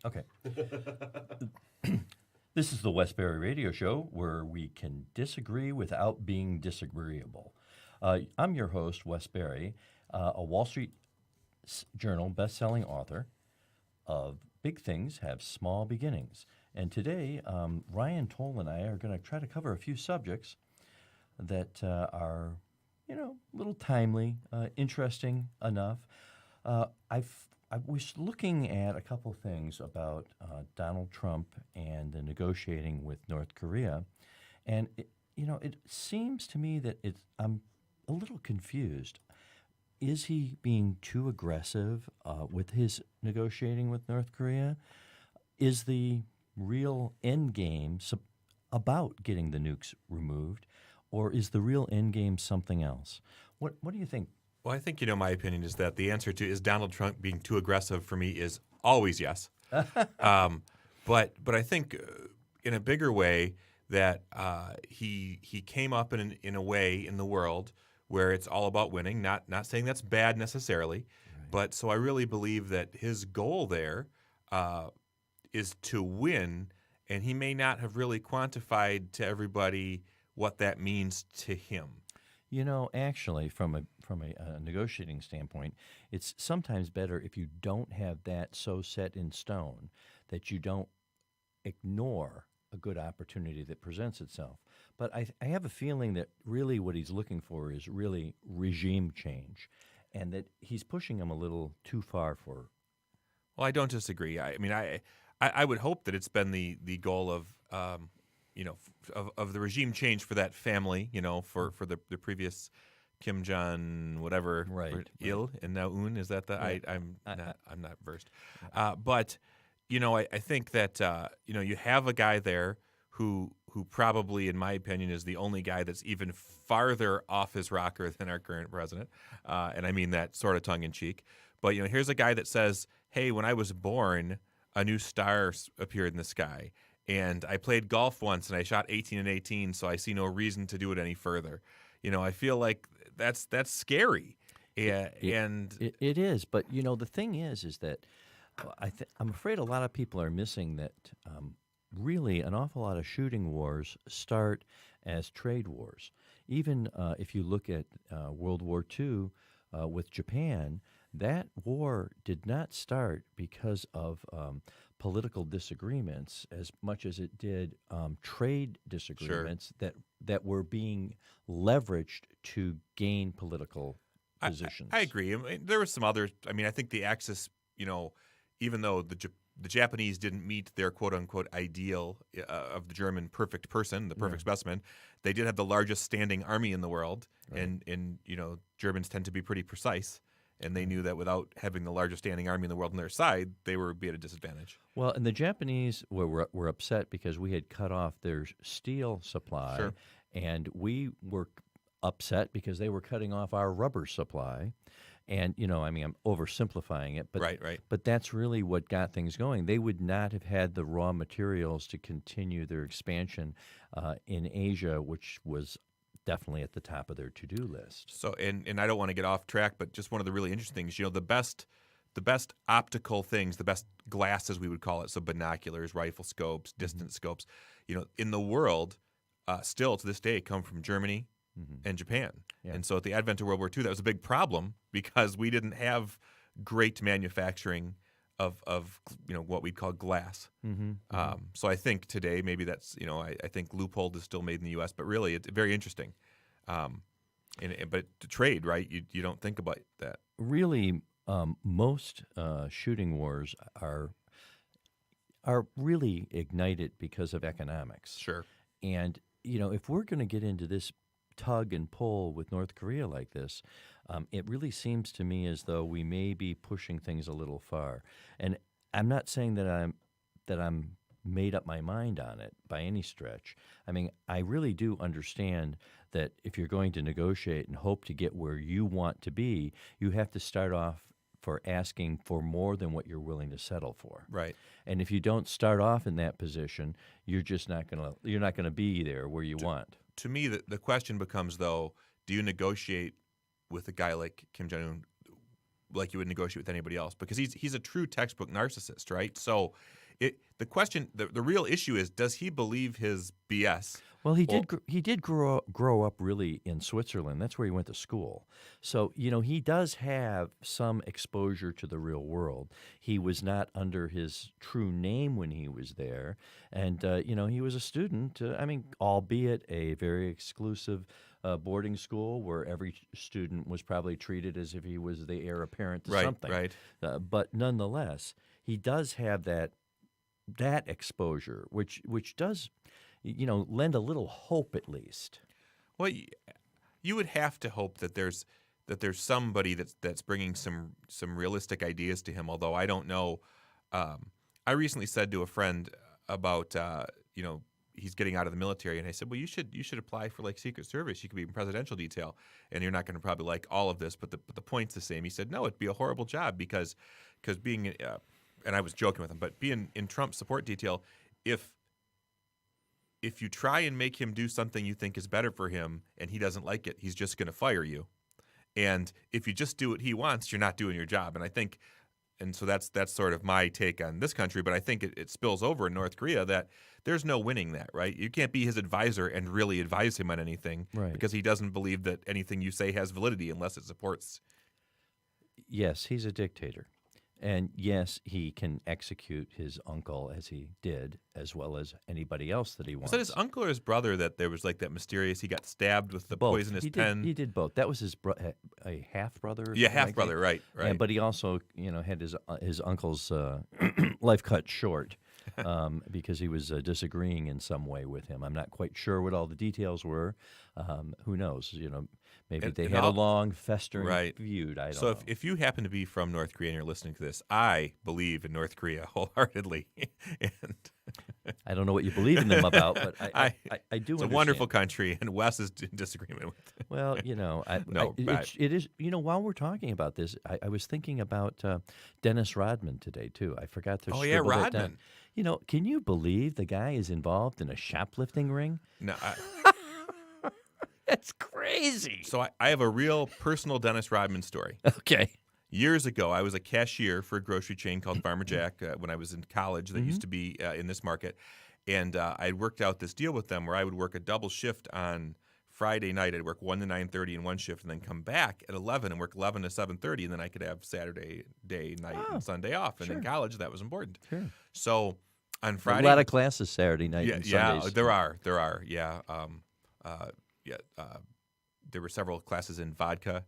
Okay. This is the Westbury Radio Show where we can disagree without being disagreeable. I'm your host, Westbury, a Wall Street Journal best-selling author of Big Things Have Small Beginnings. And today, Ryan Toll and I are going to try to cover a few subjects that are, a little timely, interesting enough. I was looking at a couple things about Donald Trump and the negotiating with North Korea, and it seems to me that I'm a little confused. Is he being too aggressive with his negotiating with North Korea? Is the real end game about getting the nukes removed, or is the real end game something else? What do you think? Well, I think, my opinion is that the answer to is Donald Trump being too aggressive for me is always yes. But I think in a bigger way that he came up in a way in the world where it's all about winning, not saying that's bad necessarily, right. But so I really believe that his goal there is to win, and he may not have really quantified to everybody what that means to him. Actually, from a negotiating standpoint, it's sometimes better if you don't have that so set in stone that you don't ignore a good opportunity that presents itself. But I have a feeling that really what he's looking for is really regime change, and that he's pushing him a little too far for. Well, I don't disagree. I would hope that it's been the goal of of the regime change for that family, for the previous Kim Jong whatever, Il and now Un. Is that the Right. I'm not versed, but I think that you have a guy there who probably, in my opinion, is the only guy that's even farther off his rocker than our current president, and I mean that sort of tongue in cheek. But here's a guy that says, "Hey, when I was born, a new star appeared in the sky." And I played golf once, and I shot 18 and 18, so I see no reason to do it any further. I feel like that's scary. It is, but the thing is that I'm afraid a lot of people are missing that. Really, an awful lot of shooting wars start as trade wars. Even if you look at World War II with Japan, that war did not start because of political disagreements as much as it did trade disagreements that were being leveraged to gain political positions. I agree. There were some others. I think the Axis, even though the Japanese didn't meet their quote-unquote ideal of the German perfect person, the perfect specimen, they did have the largest standing army in the world, and Germans tend to be pretty precise. And they knew that without having the largest standing army in the world on their side, they would be at a disadvantage. Well, and the Japanese were upset because we had cut off their steel supply, Sure. and we were upset because they were cutting off our rubber supply. And, I'm oversimplifying it, but Right. But that's really what got things going. They would not have had the raw materials to continue their expansion in Asia, which was definitely at the top of their to-do list. So, and I don't want to get off track, but just one of the really interesting things, the best optical things, the best glasses we would call it, so binoculars, rifle scopes, distance scopes, in the world, still to this day, come from Germany and Japan. Yeah. And so at the advent of World War II, that was a big problem because we didn't have great manufacturing of what we'd call glass. So I think today maybe that's I think Leupold is still made in the U.S., but really it's very interesting. But to trade, right? You don't think about that. Really, most shooting wars are really ignited because of economics. Sure. And if we're going to get into this tug and pull with North Korea like this, it really seems to me as though we may be pushing things a little far. And I'm not saying that I'm made up my mind on it by any stretch. I really do understand that if you're going to negotiate and hope to get where you want to be, you have to start off for asking for more than what you're willing to settle for. Right. And if you don't start off in that position, you're just not gonna be there where you want. To me, the question becomes, though, do you negotiate with a guy like Kim Jong-un like you would negotiate with anybody else, because he's a true textbook narcissist, right? So the real issue is, does he believe his BS? Well, he did grow up really in Switzerland. That's where he went to school. So, he does have some exposure to the real world. He was not under his true name when he was there. And, he was a student, albeit a very exclusive boarding school where every student was probably treated as if he was the heir apparent to something. Right. But nonetheless, he does have that exposure, which does lend a little hope at least. Well, you would have to hope that there's somebody that's bringing some realistic ideas to him. Although I don't know. I recently said to a friend about he's getting out of the military, and I said, well, you should apply for like Secret Service. You could be in presidential detail, and you're not going to probably like all of this, but the point's the same. He said, no, it'd be a horrible job because being and I was joking with him, but being in Trump's support detail, if you try and make him do something you think is better for him and he doesn't like it, he's just going to fire you. And if you just do what he wants, you're not doing your job. And I think, and so that's sort of my take on this country, but I think it spills over in North Korea that there's no winning that, right? You can't be his advisor and really advise him on anything, right, because he doesn't believe that anything you say has validity unless it supports. Yes, he's a dictator. And yes, he can execute his uncle as he did, as well as anybody else that he wants. Was that his uncle or his brother that there was like that mysterious, he got stabbed with the both. poisonous pen? He did both. That was his a half-brother? Yeah, half-brother, right. Yeah, but he also, had his uncle's life cut short because he was disagreeing in some way with him. I'm not quite sure what all the details were. Who knows? Maybe they had a long, festering feud. I don't know. So if you happen to be from North Korea and you're listening to this, I believe in North Korea wholeheartedly. And I don't know what you believe in them about, but I do understand. It's a wonderful country, and Wes is in disagreement with it. Well, it is. While we're talking about this, I was thinking about Dennis Rodman today, too. I forgot to scribble that down. Rodman. Can you believe the guy is involved in a shoplifting ring? No, That's crazy. So I have a real personal Dennis Rodman story. Okay. Years ago, I was a cashier for a grocery chain called Farmer Jack when I was in college that used to be in this market. And I had worked out this deal with them where I would work a double shift on Friday night. I'd work 1 to 9:30 in one shift and then come back at 11 and work 11 to 7:30. And then I could have Saturday day, night, and Sunday off. And in college, that was important. Sure. So on Friday. A lot of classes Saturday night and Sundays. Yeah, there are. Yeah. There were several classes in vodka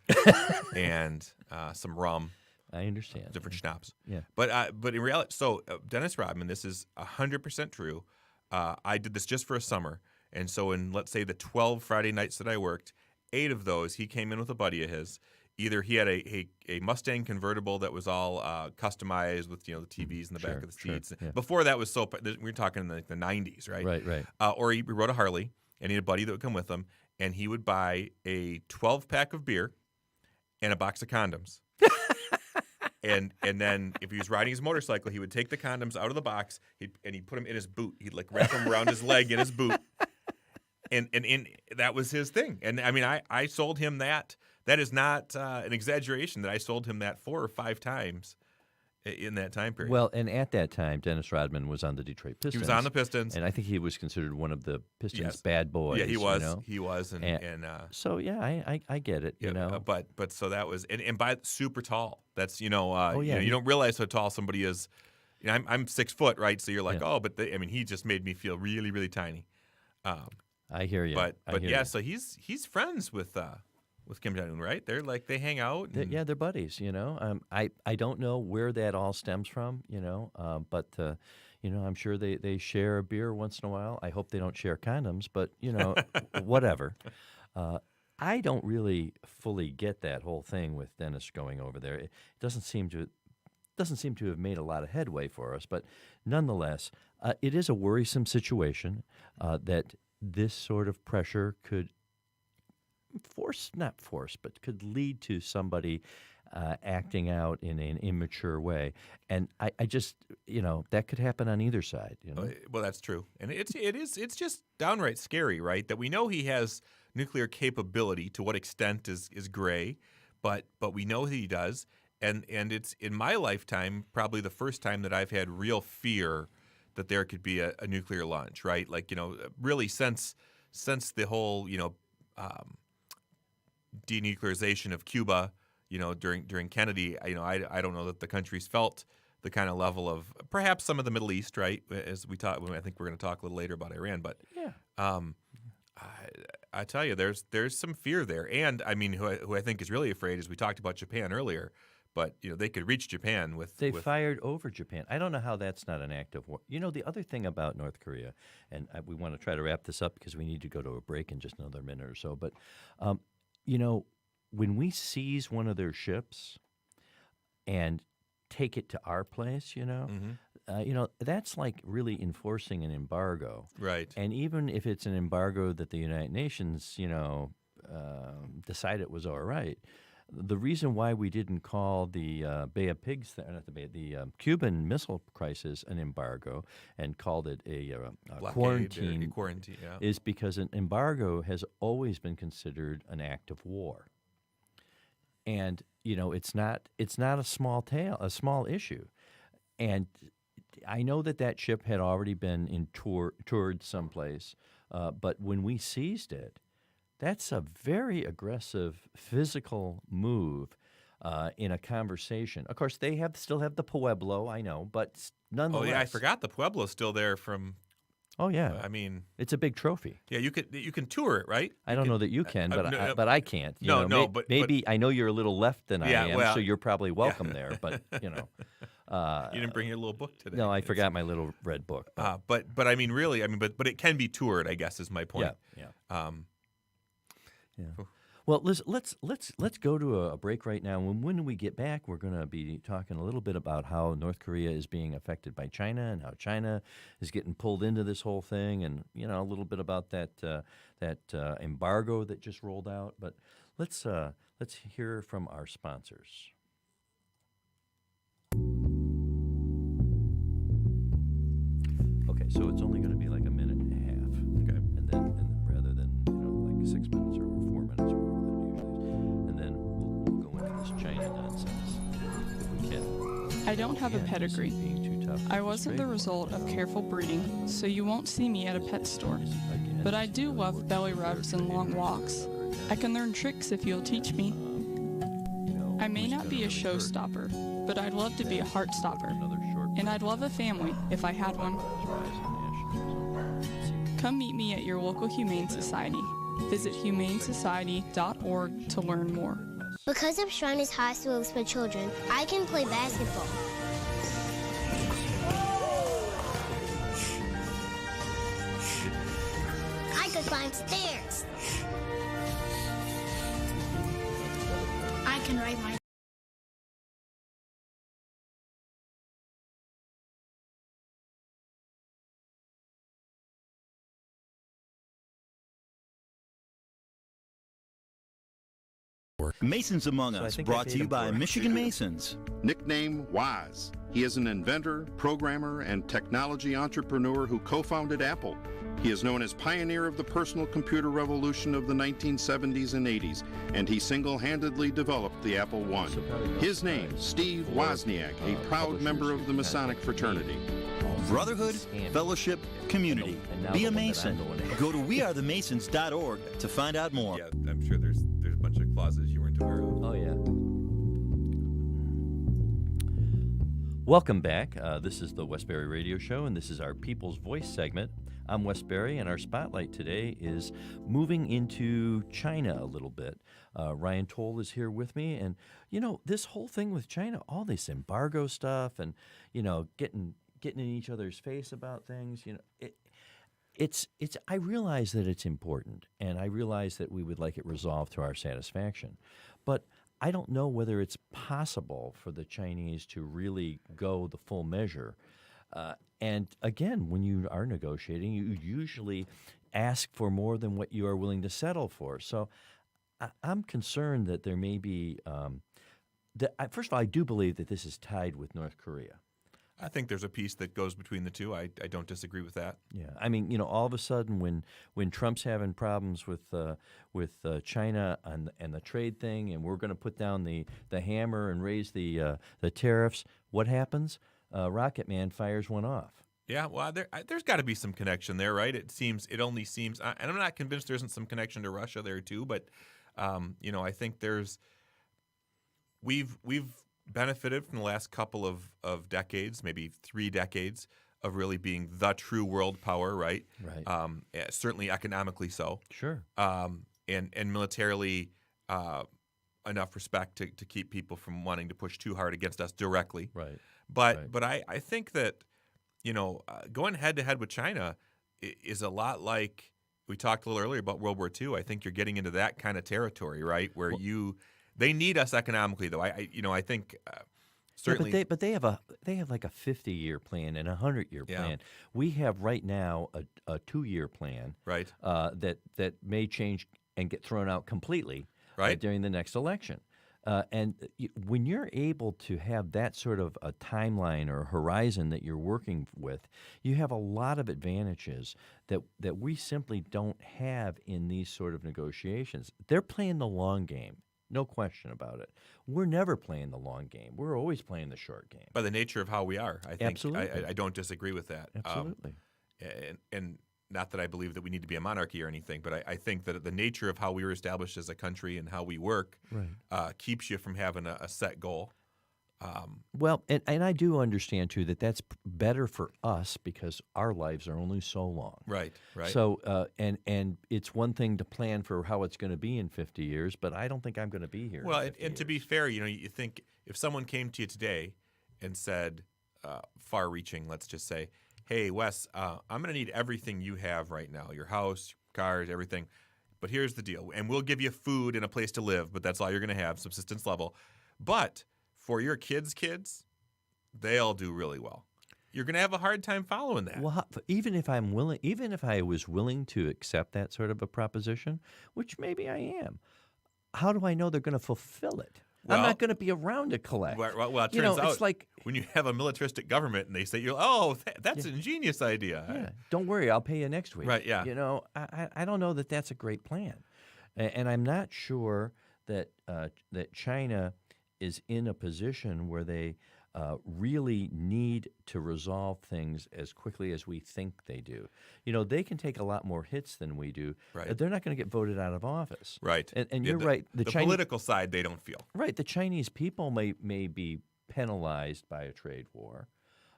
and some rum. I understand. Different schnapps. Yeah. But in reality, so Dennis Rodman, this is 100% true. I did this just for a summer. And so in, let's say, the 12 Friday nights that I worked, 8 of those, he came in with a buddy of his. Either he had a Mustang convertible that was all customized with, the TVs in the back of the seats. Yeah. Before that was we were talking in the 90s, right? Right. Or he rode a Harley, and he had a buddy that would come with him. And he would buy a 12-pack of beer and a box of condoms. and then if he was riding his motorcycle, he would take the condoms out of the box and he'd put them in his boot. He'd wrap them around his leg in his boot. And that was his thing. And I mean, I sold him that. That is not an exaggeration that I sold him that 4 or 5 times in that time period. Well, and at that time, Dennis Rodman was on the Detroit Pistons. He was on the Pistons. And I think he was considered one of the Pistons' bad boys. Yeah, he was. He was. So, yeah, I get it, But so that was, and by super tall. That's, you don't realize how tall somebody is. I'm 6 foot, right? So you're like, he just made me feel really, really tiny. I hear you. But so he's friends with Kim Jong-un, right? They hang out. They're buddies, I don't know where that all stems from, but, I'm sure they share a beer once in a while. I hope they don't share condoms, but, whatever. I don't really fully get that whole thing with Dennis going over there. It doesn't seem to have made a lot of headway for us, but nonetheless, it is a worrisome situation that this sort of pressure could could lead to somebody acting out in an immature way. And I just, that could happen on either side. Well, that's true. And it's just downright scary, right? That we know he has nuclear capability. To what extent is gray, but we know that he does. and it's in my lifetime probably the first time that I've had real fear that there could be a nuclear launch, right? Like, really since the whole, denuclearization of Cuba, during Kennedy, I don't know that the country's felt the kind of level of perhaps some of the Middle East, right? As we talk, I think we're going to talk a little later about Iran, but Yeah. I tell you, there's some fear there, and I mean, who I think is really afraid is we talked about Japan earlier, but they could reach Japan with They fired over Japan. I don't know how that's not an act of war. The other thing about North Korea, and we want to try to wrap this up because we need to go to a break in just another minute or so, but, when we seize one of their ships and take it to our place, that's like really enforcing an embargo. right. And even if it's an embargo that the United Nations, decide it was all right, the reason why we didn't call the Bay of Pigs, the Cuban Missile Crisis an embargo and called it a Blockade, quarantine, yeah. is because an embargo has always been considered an act of war. And it's not a small issue. And I know that ship had already been toured someplace, but when we seized it, that's a very aggressive physical move in a conversation. Of course, they still have the Pueblo, I know, but nonetheless. Oh yeah, I forgot the Pueblo's still there from. Oh yeah, I mean, it's a big trophy. yeah, you can tour it, right? I don't know that you can, but I can't. But maybe I know you're a little left than Yeah, I am, well, so you're probably welcome there. But you didn't bring your little book today. no, I forgot my little red book. But I mean, really, but it can be toured, I guess, is my point. Yeah. Yeah. Well, let's go to a break right now. When we get back, we're going to be talking a little bit about how North Korea is being affected by China and how China is getting pulled into this whole thing, and a little bit about that embargo that just rolled out. But let's hear from our sponsors. Okay, so it's only going to be like a minute and a half. Okay. And then rather than like 6 minutes or 4 minutes or whatever that usually is, and then we'll go into this China nonsense if we can. I don't have a pedigree. I wasn't the result of careful breeding, so you won't see me at a pet store. But I do love belly rubs and long walks. I can learn tricks if you'll teach me. I may not be a showstopper, but I'd love to be a heartstopper. And I'd love a family if I had one. Come meet me at your local Humane Society. Visit humanesociety.org to learn more. Because of Shriners Hospitals for Children, I can play basketball. I could climb stairs. I can ride my Masons Among So I Us, think I brought to paid you him by for it. Michigan Masons. Nickname Waz. He is an inventor, programmer, and technology entrepreneur who co-founded Apple. He is known as pioneer of the personal computer revolution of the 1970s and 80s, and he single-handedly developed the Apple I. His name, Steve Wozniak, a proud member of the Masonic fraternity. Brotherhood, fellowship, community. And now Be the a one that I'm Mason. going to- Go to wearethemasons.org to find out more. Yeah, I'm sure there's a bunch of clauses you weren't aware of. Oh, yeah. Welcome back. This is the Westbury Radio Show, and this is our People's Voice segment. I'm Westbury, and our spotlight today is moving into China a little bit. Ryan Toll is here with me, and, this whole thing with China, all this embargo stuff and, getting in each other's face about things, it's I realize that it's important, and I realize that we would like it resolved to our satisfaction. But I don't know whether it's possible for the Chinese to really go the full measure. And again, when you are negotiating, you usually ask for more than what you are willing to settle for. So I'm concerned that there may be first of all, I do believe that this is tied with North Korea. I think there's a piece that goes between the two. I don't disagree with that. Yeah, I mean, all of a sudden when Trump's having problems with China and the trade thing, and we're going to put down the hammer and raise the tariffs, what happens? Rocket Man fires one off. Yeah, well, there's got to be some connection there, right? It only seems, and I'm not convinced there isn't some connection to Russia there too. But I think we've benefited from the last couple of decades, maybe 3 decades, of really being the true world power, right? Right. Certainly economically so. Sure. And militarily enough respect to keep people from wanting to push too hard against us directly. Right. But I think that going head to head with China is a lot like we talked a little earlier about World War II. I think you're getting into that kind of territory, right? Where they need us economically, though. I think certainly. Yeah, but they have like a 50-year plan and a 100-year plan. We have right now a 2-year plan, right? That may change and get thrown out completely, right, during the next election. When you're able to have that sort of a timeline or horizon that you're working with, you have a lot of advantages that we simply don't have in these sort of negotiations. They're playing the long game, no question about it. We're never playing the long game. We're always playing the short game. By the nature of how we are, I think. Absolutely. I don't disagree with that. Absolutely. And not that I believe that we need to be a monarchy or anything, but I think that the nature of how we were established as a country and how we work keeps you from having a set goal. Well, and I do understand, too, that's better for us because our lives are only so long. Right. So, and it's one thing to plan for how it's going to be in 50 years, but I don't think I'm going to be here. Well, and to be fair, you think if someone came to you today and said, far-reaching, let's just say, hey, Wes, I'm going to need everything you have right now, your house, cars, everything. But here's the deal. And we'll give you food and a place to live, but that's all you're going to have, subsistence level. But for your kids, they'll do really well. You're going to have a hard time following that. Well, even if I was willing to accept that sort of a proposition, which maybe I am, how do I know they're going to fulfill it? Well, I'm not going to be around to collect. Well, it turns out it's like when you have a militaristic government and they say, that's an ingenious idea. Yeah, don't worry, I'll pay you next week. Right, yeah. I don't know that that's a great plan. And I'm not sure that China is in a position where they really need to resolve things as quickly as we think they do. They can take a lot more hits than we do. Right. They're not going to get voted out of office. Right. And you're right. The political side, they don't feel. Right. The Chinese people may be penalized by a trade war.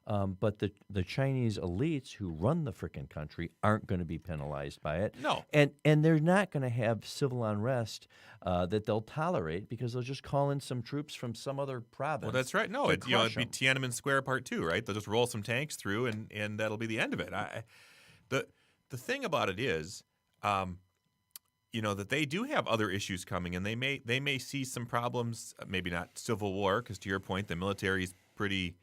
But the Chinese elites who run the frickin' country aren't going to be penalized by it. No. And they're not going to have civil unrest that they'll tolerate because they'll just call in some troops from some other province. Well, that's right. No, it'd be Tiananmen Square Part 2, right? They'll just roll some tanks through and that'll be the end of it. The thing about it is, that they do have other issues coming, and they may see some problems. Maybe not civil war, because to your point, the military's pretty,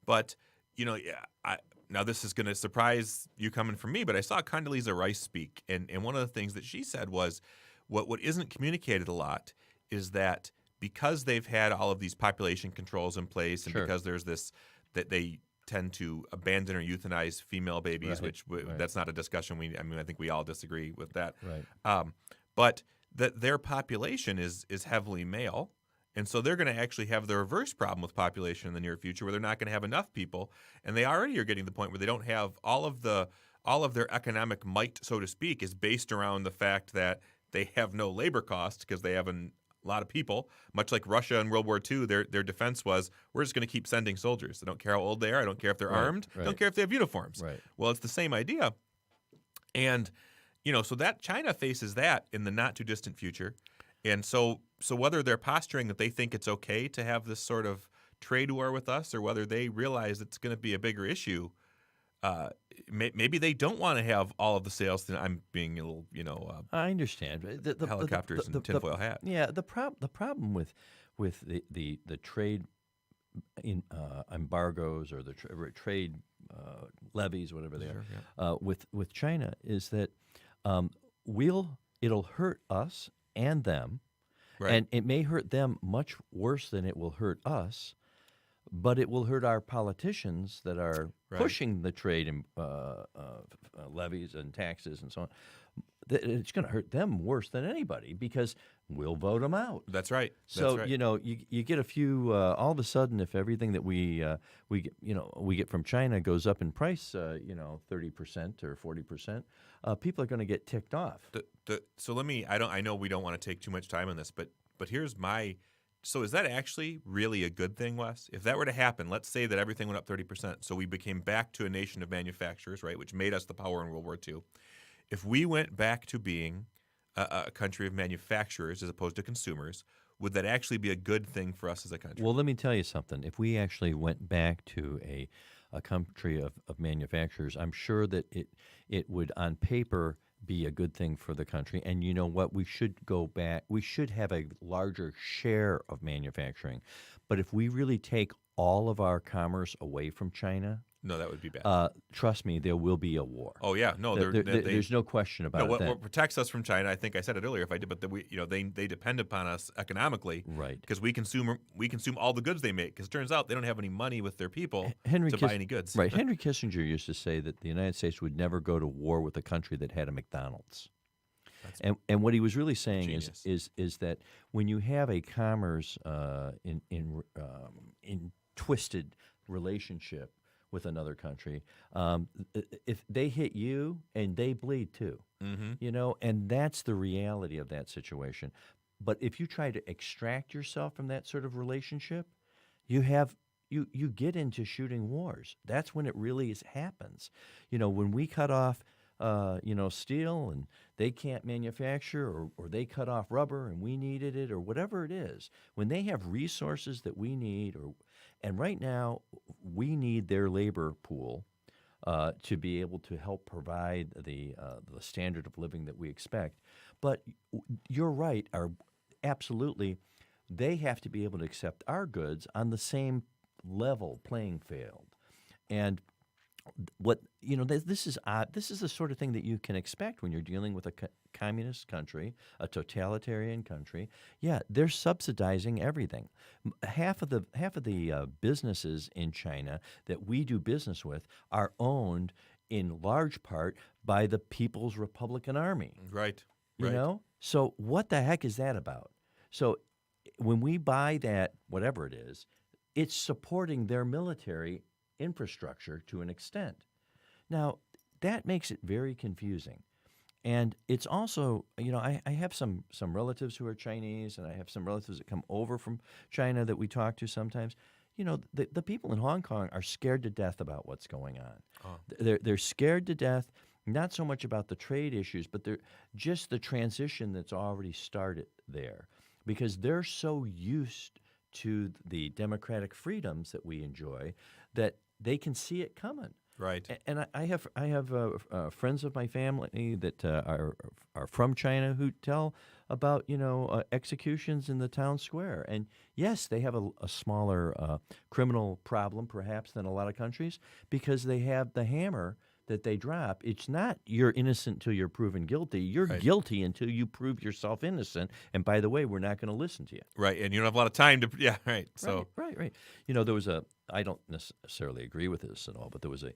but. Now this is going to surprise you coming from me, but I saw Condoleezza Rice speak, and one of the things that she said was what isn't communicated a lot is that because they've had all of these population controls in place and because there's this that they tend to abandon or euthanize female babies, which that's not a discussion I think we all disagree with that. Right. But that their population is heavily male. And so they're going to actually have the reverse problem with population in the near future, where they're not going to have enough people, and they already are getting to the point where they don't have all of their economic might, so to speak, is based around the fact that they have no labor costs because they have a lot of people. Much like Russia in World War II, their defense was, we're just going to keep sending soldiers. I don't care how old they are. I don't care if they're armed. I don't care if they have uniforms. Right. Well, it's the same idea, and so that China faces that in the not too distant future. And so whether they're posturing that they think it's okay to have this sort of trade war with us, or whether they realize it's going to be a bigger issue, maybe they don't want to have all of the sales. I'm being a little, I understand the helicopters and tinfoil hat. Yeah, the problem with the trade embargoes or the trade levies, whatever they are, with China is that it'll hurt us and them, and it may hurt them much worse than it will hurt us. but it will hurt our politicians that are Right. pushing the trade and levies and taxes and so on. It's going to hurt them worse than anybody because we'll vote them out. That's right. So That's right. you get a few all of a sudden if everything that we get from China goes up in price 30% or 40%, people are going to get ticked off. So let me. I know we don't want to take too much time on this, but here's my. So is that actually really a good thing, Wes? If that were to happen, let's say that everything went up 30%, so we became back to a nation of manufacturers, right, which made us the power in World War II. If we went back to being a country of manufacturers as opposed to consumers, would that actually be a good thing for us as a country? Well, let me tell you something. If we actually went back to a country of manufacturers, I'm sure that it would, on paper, be a good thing for the country. And you know what? We should go back. We should have a larger share of manufacturing. But if we really take all of our commerce away from China, no, that would be bad. Trust me, there will be a war. Oh yeah, no, there's no question about it. What protects us from China? I think I said it earlier. If I did, but they depend upon us economically, right? Because we consume all the goods they make. Because it turns out they don't have any money with their people to buy any goods. Right. Henry Kissinger used to say that the United States would never go to war with a country that had a McDonald's. And what he was really saying is that when you have a commerce in twisted relationship with another country, if they hit you and they bleed too, and that's the reality of that situation. But if you try to extract yourself from that sort of relationship, you get into shooting wars. That's when it really happens. When we cut off steel and they can't manufacture, or they cut off rubber and we needed it, or whatever it is, when they have resources that we need, and right now we need their labor pool to be able to help provide the standard of living that we expect. But you're right, absolutely, they have to be able to accept our goods on the same level playing field. And this is odd. This is the sort of thing that you can expect when you're dealing with a communist country, a totalitarian country. Yeah, they're subsidizing everything. Half of the businesses in China that we do business with are owned in large part by the People's Republican Army. Right. So what the heck is that about? So when we buy that, whatever it is, it's supporting their military infrastructure to an extent. Now, that makes it very confusing. And it's also, I have some relatives who are Chinese, and I have some relatives that come over from China that we talk to sometimes. The people in Hong Kong are scared to death about what's going on. Oh. They're scared to death, not so much about the trade issues, but they're just the transition that's already started there, because they're so used to the democratic freedoms that we enjoy that they can see it coming. Right. And I have friends of my family that are from China who tell about executions in the town square. And yes, they have a smaller criminal problem perhaps than a lot of countries because they have the hammer that they drop. It's not you're innocent till you're proven guilty. You're guilty until you prove yourself innocent. And by the way, we're not going to listen to you. Right, and you don't have a lot of time to. Yeah, right. So right. There was I don't necessarily agree with this at all, but there was a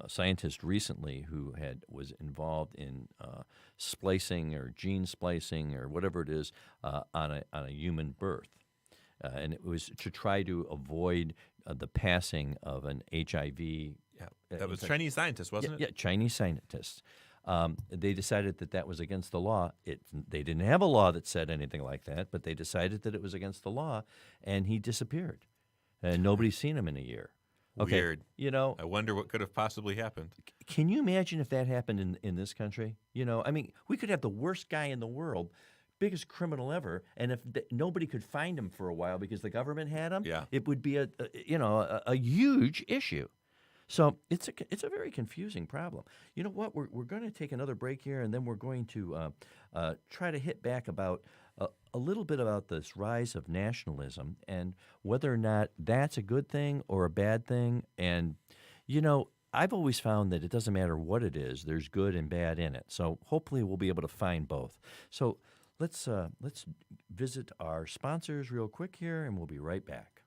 scientist recently who was involved in splicing or gene splicing or whatever it is on a human birth, and it was to try to avoid the passing of an HIV. That was Chinese scientists, wasn't it? Yeah, Chinese scientists. They decided that was against the law. They didn't have a law that said anything like that, but they decided that it was against the law, and he disappeared. And nobody's seen him in a year. Okay, weird. I wonder what could have possibly happened. Can you imagine if that happened in this country? We could have the worst guy in the world, biggest criminal ever, and if nobody could find him for a while because the government had him, it would be a huge issue. So it's a very confusing problem. You know what? We're going to take another break here, and then we're going to try to hit back about a little bit about this rise of nationalism and whether or not that's a good thing or a bad thing. And I've always found that it doesn't matter what it is; there's good and bad in it. So hopefully we'll be able to find both. So let's visit our sponsors real quick here, and we'll be right back.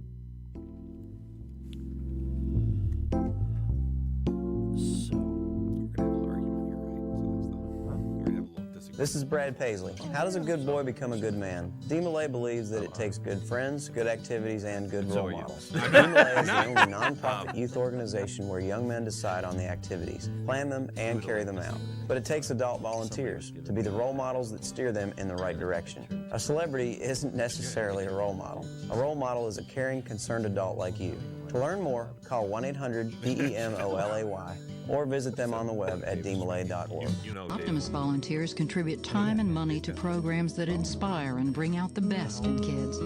This is Brad Paisley. How does a good boy become a good man? DMLA believes that it takes good friends, good activities, and good role models. DMLA is the only nonprofit youth organization where young men decide on the activities, plan them, and carry them out. But it takes adult volunteers to be the role models that steer them in the right direction. A celebrity isn't necessarily a role model. A role model is a caring, concerned adult like you. To learn more, call 1-800-DEMOLAY or visit them on the web at DMLA.org. Optimus volunteers contribute time and money to programs that inspire and bring out the best in kids.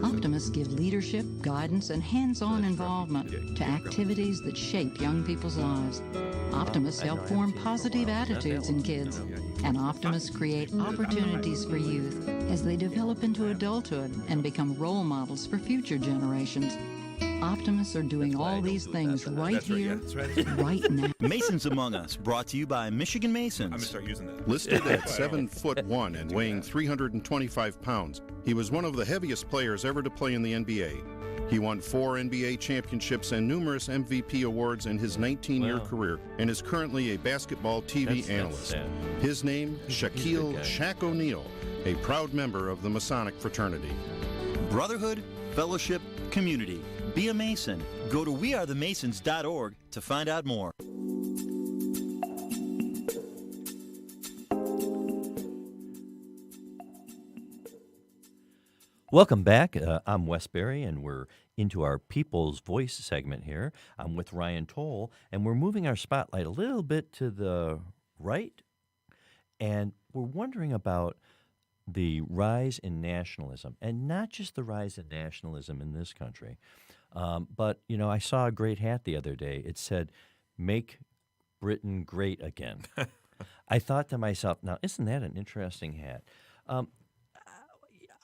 Optimus give leadership, guidance, and hands-on involvement to activities that shape young people's lives. Optimus help form positive attitudes in kids, and Optimus create opportunities for youth as they develop into adulthood and become role models for future generations. Optimists are doing all these things right here, right now. Masons Among Us, brought to you by Michigan Masons. I'm going to start using that. Listed at 7'1" and weighing 325 pounds, he was one of the heaviest players ever to play in the NBA. He won 4 NBA championships and numerous MVP awards in his 19-year career and is currently a basketball TV analyst. His name, Shaquille Shaq O'Neal, a proud member of the Masonic fraternity. Brotherhood, fellowship, community. Be a Mason. Go to wearethemasons.org to find out more. Welcome back. I'm Wes Berry, and we're into our People's Voice segment here. I'm with Ryan Toll, and we're moving our spotlight a little bit to the right, and we're wondering about the rise in nationalism, and not just the rise in nationalism in this country. But, you know, I saw a great hat the other day. It said, "Make Britain Great Again." I thought to myself, now, isn't that an interesting hat?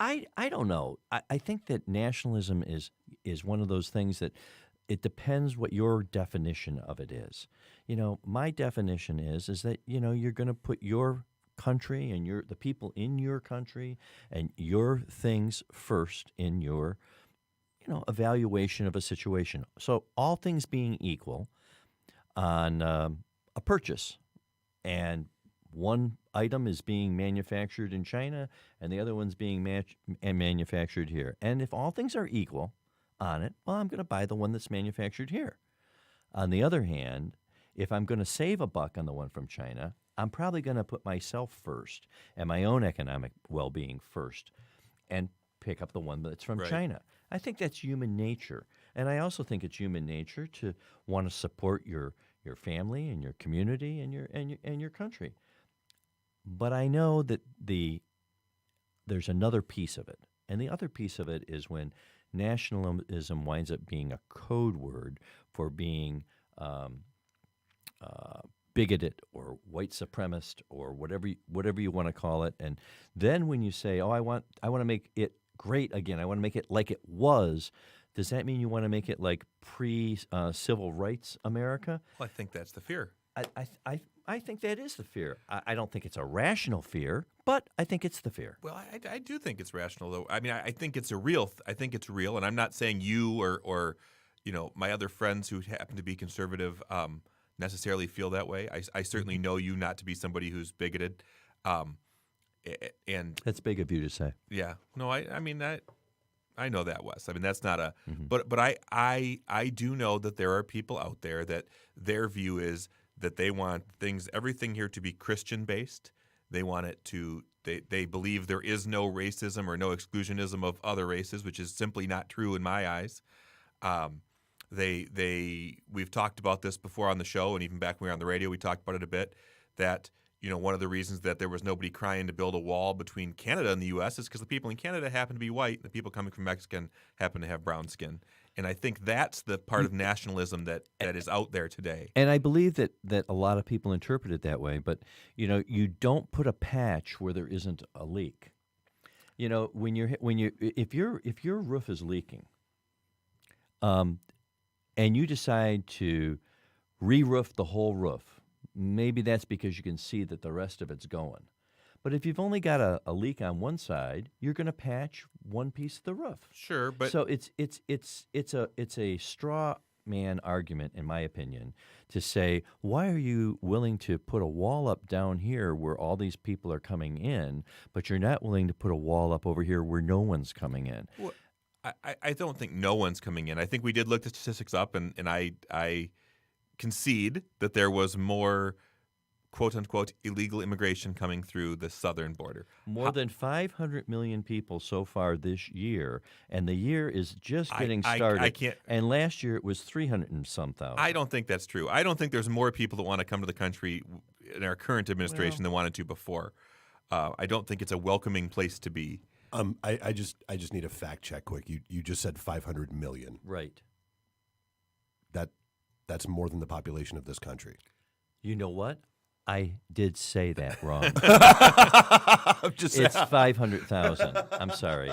I don't know. I think that nationalism is one of those things that it depends what your definition of it is. You know, my definition is that, you know, you're going to put your country and the people in your country and your things first in your, you know, evaluation of a situation. So all things being equal on a purchase, and one item is being manufactured in China and the other one's being manufactured here. And if all things are equal on it, well, I'm going to buy the one that's manufactured here. On the other hand, if I'm going to save a buck on the one from China, I'm probably going to put myself first and my own economic well-being first and pick up the one that's from China. I think that's human nature. And I also think it's human nature to want to support your family and your community and your country. But I know that there's another piece of it. And the other piece of it is when nationalism winds up being a code word for being bigoted or white supremacist or whatever you want to call it. And then when you say, "Oh, I want to make it great again. I want to make it like it was," does that mean you want to make it like pre-civil rights America? Well, I think that's the fear. I think that is the fear. I don't think it's a rational fear, but I think it's the fear. Well, I do think it's rational, though. I mean, I think it's real, and I'm not saying you or you know, my other friends who happen to be conservative necessarily feel that way. I certainly know you not to be somebody who's bigoted, and that's big of you to say. Yeah, no, I mean I know that, Wes. I mean, that's not a but I do know that there are people out there that their view is that they want everything here to be Christian based. They want it to they believe there is no racism or no exclusionism of other races, which is simply not true in my eyes. We've talked about this before on the show, and even back when we were on the radio, we talked about it a bit, that, you know, one of the reasons that there was nobody crying to build a wall between Canada and the U.S. is because the people in Canada happen to be white, and the people coming from Mexico happen to have brown skin. And I think that's the part of nationalism that is out there today. And I believe that a lot of people interpret it that way. But, you know, you don't put a patch where there isn't a leak. You know, if your roof is leaking, and you decide to re-roof the whole roof, maybe that's because you can see that the rest of it's going. But if you've only got a leak on one side, you're going to patch one piece of the roof. Sure, but so it's a straw man argument, in my opinion, to say, why are you willing to put a wall up down here where all these people are coming in, but you're not willing to put a wall up over here where no one's coming in? Well, I don't think no one's coming in. I think we did look the statistics up, and I concede that there was more quote-unquote illegal immigration coming through the southern border. More than 500 million people so far this year, and the year is just getting started. I can't. And last year it was 300 and some thousand. I don't think that's true. I don't think there's more people that want to come to the country in our current administration than wanted to before. I don't think it's a welcoming place to be. I just need a fact check quick. You just said 500 million. Right. That's more than the population of this country. You know what? I did say that wrong. It's 500,000. I'm sorry.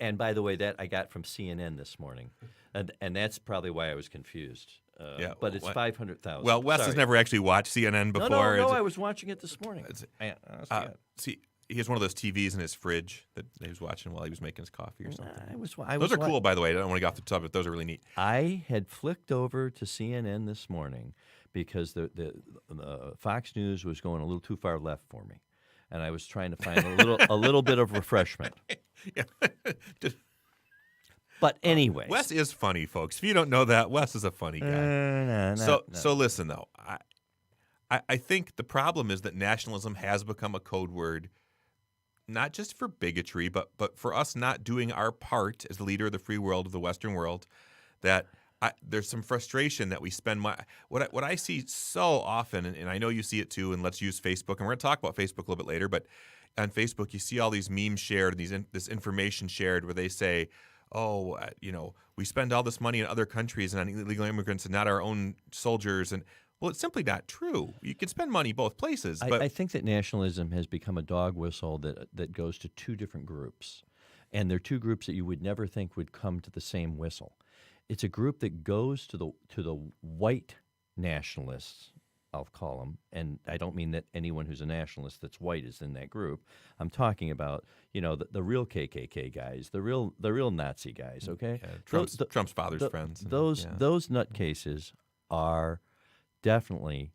And by the way, that I got from CNN this morning, and that's probably why I was confused. But it's 500,000. Well, Wes has never actually watched CNN before. No, I was watching it this morning. See, he has one of those TVs in his fridge that he was watching while he was making his coffee or something. Those are cool, by the way. I don't want to get off the subject. Those are really neat. I had flicked over to CNN this morning because the Fox News was going a little too far left for me, and I was trying to find a little bit of refreshment. But anyway, Wes is funny, folks. If you don't know that, Wes is a funny guy. So listen though, I think the problem is that nationalism has become a code word, not just for bigotry, but for us not doing our part as the leader of the free world, of the Western world. That there's some frustration that we spend what I see so often, and I know you see it too. And let's use Facebook, and we're going to talk about Facebook a little bit later. But on Facebook, you see all these memes shared, this information shared, where they say, "Oh, we spend all this money in other countries and on illegal immigrants, and not our own soldiers." And well, it's simply not true. You can spend money both places. But I think that nationalism has become a dog whistle that goes to two different groups, and they're two groups that you would never think would come to the same whistle. It's a group that goes to the white nationalists, I'll call them, and I don't mean that anyone who's a nationalist that's white is in that group. I'm talking about the real KKK guys, the real Nazi guys. Okay, Trump's father's friends. Those nutcases are definitely,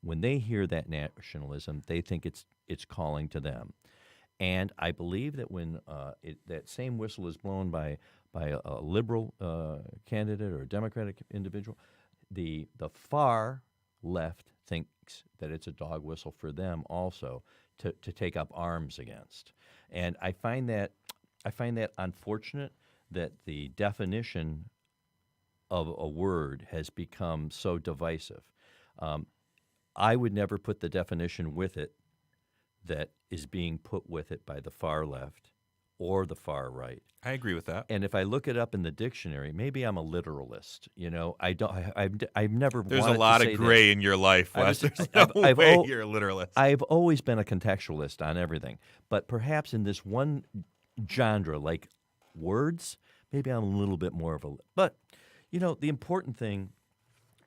when they hear that nationalism, they think it's calling to them, and I believe that when that same whistle is blown by a liberal candidate or a Democratic individual, the far left thinks that it's a dog whistle for them also to take up arms against. And I find that unfortunate that the definition of a word has become so divisive. I would never put the definition with it that is being put with it by the far left or the far right. I agree with that. And if I look it up in the dictionary, maybe I'm a literalist. I've never. There's a lot of gray in your life, Wes. There's no way you're a literalist. I've always been a contextualist on everything, but perhaps in this one genre, like words, maybe I'm a little bit more of a. But the important thing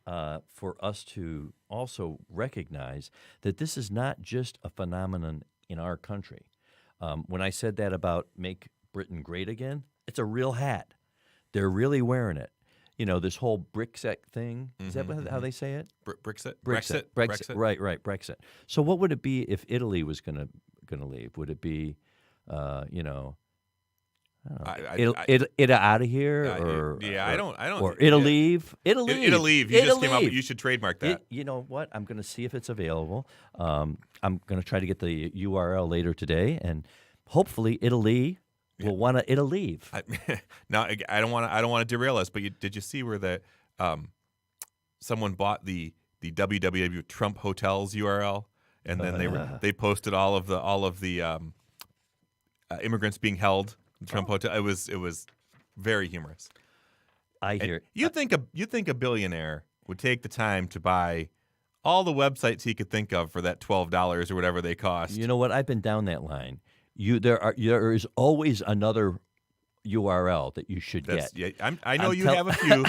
for us to also recognize that this is not just a phenomenon in our country. When I said that about make Britain great again, it's a real hat. They're really wearing it. This whole Brexit thing. Is that how they say it? Brexit? Brexit. Right, Brexit. So what would it be if Italy was going to leave? Would it be, it out of here, or I don't. Or it'll leave. It'll leave. You just came up. You should trademark that. You know what? I'm going to see if it's available. I'm going to try to get the URL later today, and hopefully Italy will want to leave. Now I don't want to derail us, but did you see where someone bought the www Trump Hotels URL, and then they posted all of the immigrants being held. Trump Hotel. It was very humorous. I hear. You think a billionaire would take the time to buy all the websites he could think of for that $12 or whatever they cost? You know what? I've been down that line. There is always another URL that you should get. Yeah, I know you have a few.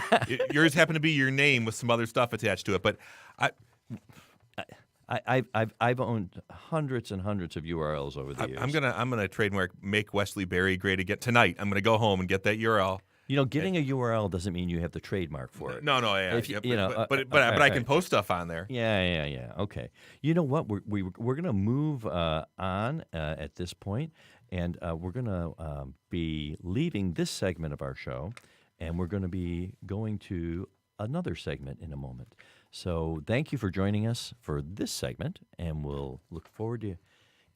Yours happen to be your name with some other stuff attached to it, but I've owned hundreds and hundreds of URLs over the years. I'm gonna trademark "Make Wesley Berry Great Again" tonight. I'm gonna go home and get that URL. Getting a URL doesn't mean you have the trademark for it. No, yeah. If But I can post stuff on there. Yeah. Okay. You know what? We're going to move on at this point, and we're going to be leaving this segment of our show, and we're going to be going to another segment in a moment. So thank you for joining us for this segment, and we'll look forward to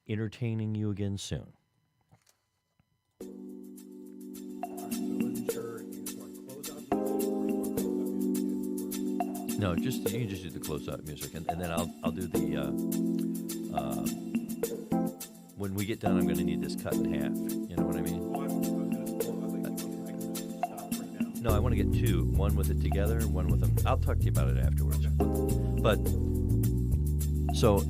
entertaining you again soon. No, you can just do the close-out music, and then I'll do the. When we get done, I'm going to need this cut in half. You know what I mean? No, I want to get two. One with it together, one with them. I'll talk to you about it afterwards. But so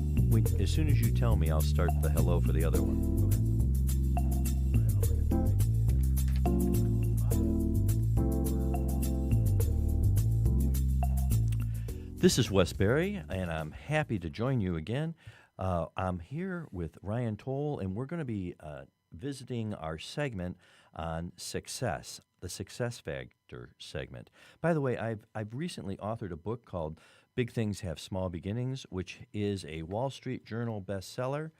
as soon as you tell me, I'll start the hello for the other one. This is Wes Berry, and I'm happy to join you again. I'm here with Ryan Toll, and we're going to be visiting our segment on success, the Success Factor segment. By the way, I've recently authored a book called Big Things Have Small Beginnings, which is a Wall Street Journal bestseller.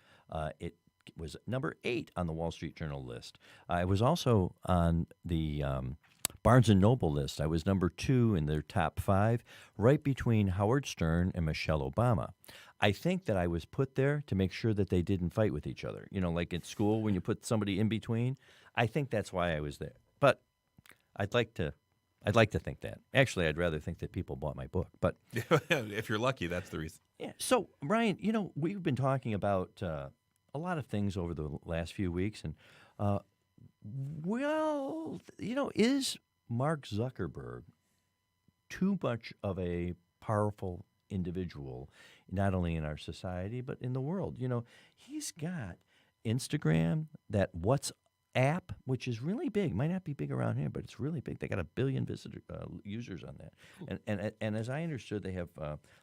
It was number 8 on the Wall Street Journal list. I was also on the Barnes & Noble list. I was number 2 in their top 5, right between Howard Stern and Michelle Obama. I think that I was put there to make sure that they didn't fight with each other. Like at school when you put somebody in between. I think that's why I was there. But I'd like to think that. Actually, I'd rather think that people bought my book. But if you're lucky, that's the reason. Yeah. So, Ryan, we've been talking about a lot of things over the last few weeks, and is Mark Zuckerberg too much of a powerful individual, not only in our society, but in the world? He's got Instagram, that WhatsApp, which is really big. Might not be big around here, but it's really big. They got 1 billion users on that. And as I understood, they have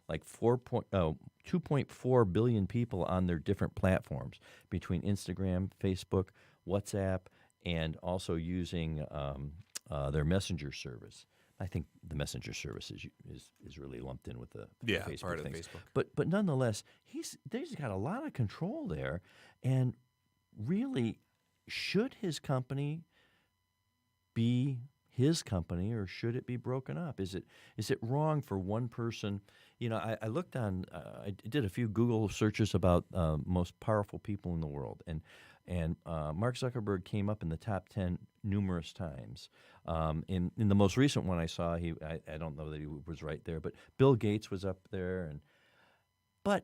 2.4 billion people on their different platforms between Instagram, Facebook, WhatsApp, and also using their messenger service. I think the messenger service is really lumped in with the Facebook part of things. Facebook. But nonetheless, he's got a lot of control there, and really, should his company be his company, or should it be broken up? Is it wrong for one person? I looked on. I did a few Google searches about most powerful people in the world, and Mark Zuckerberg came up in the top 10 numerous times. In the most recent one I saw, I don't know that he was right there, but Bill Gates was up there. But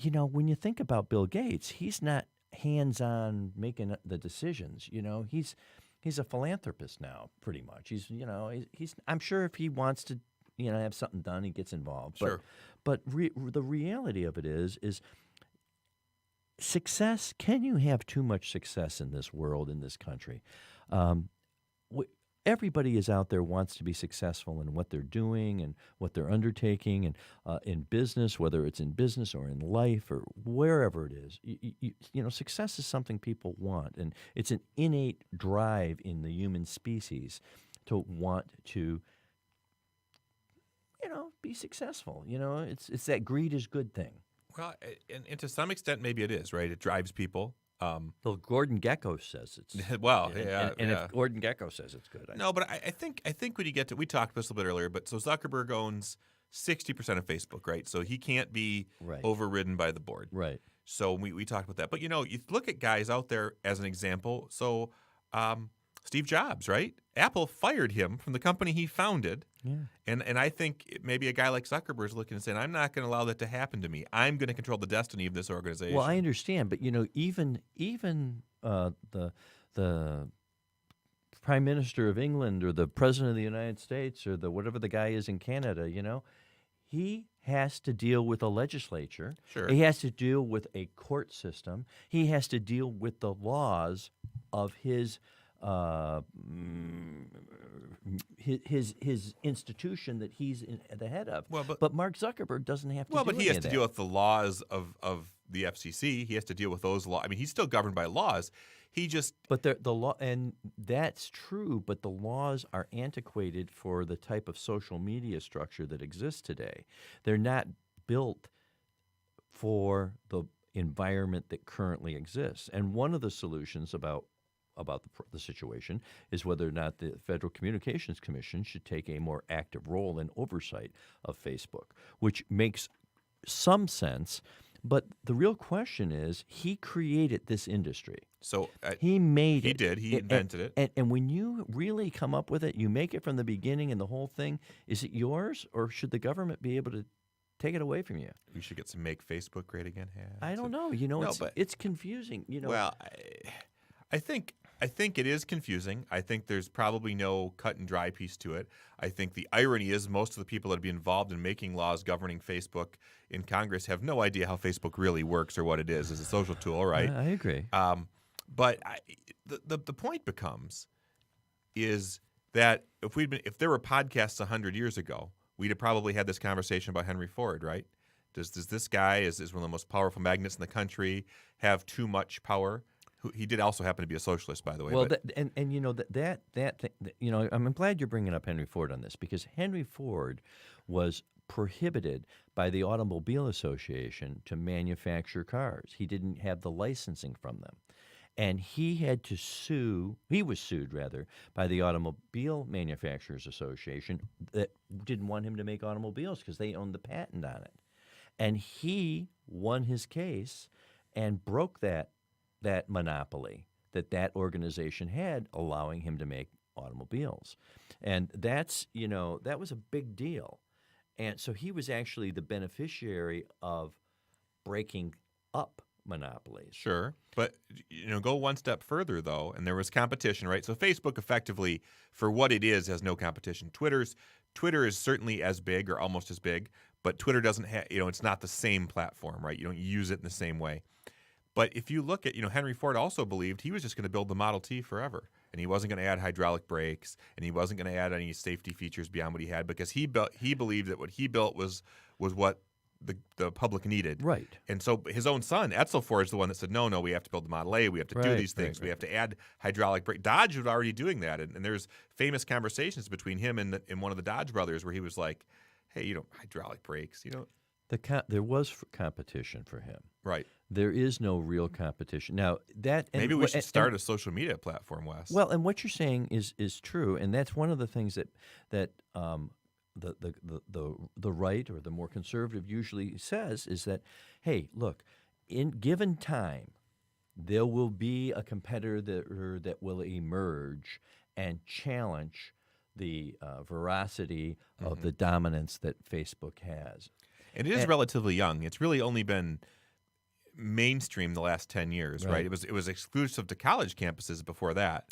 when you think about Bill Gates, he's not hands-on making the decisions. He's a philanthropist now, pretty much. He's I'm sure if he wants to have something done, he gets involved. Sure. But the reality of it is success. Can you have too much success in this world, in this country? Everybody is out there wants to be successful in what they're doing and what they're undertaking, and in business, whether it's in business or in life or wherever it is. Success is something people want, and it's an innate drive in the human species to want to, be successful. It's that greed is good thing. Well, and to some extent, maybe it is, right? It drives people. Well, Gordon Gekko says it's if Gordon Gekko says it's good. But I think when you get to, we talked about this a little bit earlier, but so Zuckerberg owns 60% of Facebook, right? So he can't be overridden by the board, right? So we talked about that. But you look at guys out there as an example. So Steve Jobs, right? Apple fired him from the company he founded. Yeah. And I think maybe a guy like Zuckerberg is looking and saying, I'm not going to allow that to happen to me. I'm going to control the destiny of this organization. Well, I understand, but even the Prime Minister of England or the President of the United States or whatever the guy is in Canada, he has to deal with a legislature. Sure. He has to deal with a court system. He has to deal with the laws of his institution that he's at the head of. Well, but Mark Zuckerberg doesn't have to. Well, but he has to deal with the laws of the FCC. He has to deal with those laws. I mean, he's still governed by laws. He just But the law, and that's true, but the laws are antiquated for the type of social media structure that exists today. They're not built for the environment that currently exists. And one of the solutions about the situation is whether or not the Federal Communications Commission should take a more active role in oversight of Facebook, which makes some sense. But the real question is, he created this industry. So he made it. He did. He invented it. And when you really come up with it, you make it from the beginning and the whole thing. Is it yours, or should the government be able to take it away from you? We should get some Make Facebook Great Again hats. I don't know. It's confusing. Well, I think it is confusing. I think there's probably no cut and dry piece to it. I think the irony is most of the people that would be involved in making laws governing Facebook in Congress have no idea how Facebook really works or what it is as a social tool, right? I agree. But the point becomes is that if there were podcasts 100 years ago, we'd have probably had this conversation about Henry Ford, right? Does this guy is one of the most powerful magnates in the country have too much power? He did also happen to be a socialist, by the way. Well, I'm glad you're bringing up Henry Ford on this, because Henry Ford was prohibited by the Automobile Association to manufacture cars. He didn't have the licensing from them. And he had to sue, he was sued rather, by the Automobile Manufacturers Association that didn't want him to make automobiles because they owned the patent on it. And he won his case and broke that monopoly that organization had, allowing him to make automobiles. And that was a big deal. And so he was actually the beneficiary of breaking up monopolies. Sure. But, go one step further, though, and there was competition, right? So Facebook effectively, for what it is, has no competition. Twitter is certainly as big or almost as big, but Twitter doesn't have, it's not the same platform, right? You don't use it in the same way. But if you look at, Henry Ford also believed he was just going to build the Model T forever, and he wasn't going to add hydraulic brakes, and he wasn't going to add any safety features beyond what he had, because he believed that what he built was what the public needed. Right. And so his own son, Edsel Ford, is the one that said, no, we have to build the Model A. We have to do these things. We have to add hydraulic brake. Dodge was already doing that. And there's famous conversations between him and one of the Dodge brothers where he was like, hey, hydraulic brakes, There was competition for him. Right. There is no real competition. Now, maybe we should start a social media platform, Wes. Well, and what you're saying is true, and that's one of the things that the right or the more conservative usually says is that, hey, look, in given time, there will be a competitor that will emerge and challenge the veracity of the dominance that Facebook has. And it is relatively young. It's really only been mainstream the last 10 years, right? It was exclusive to college campuses before that.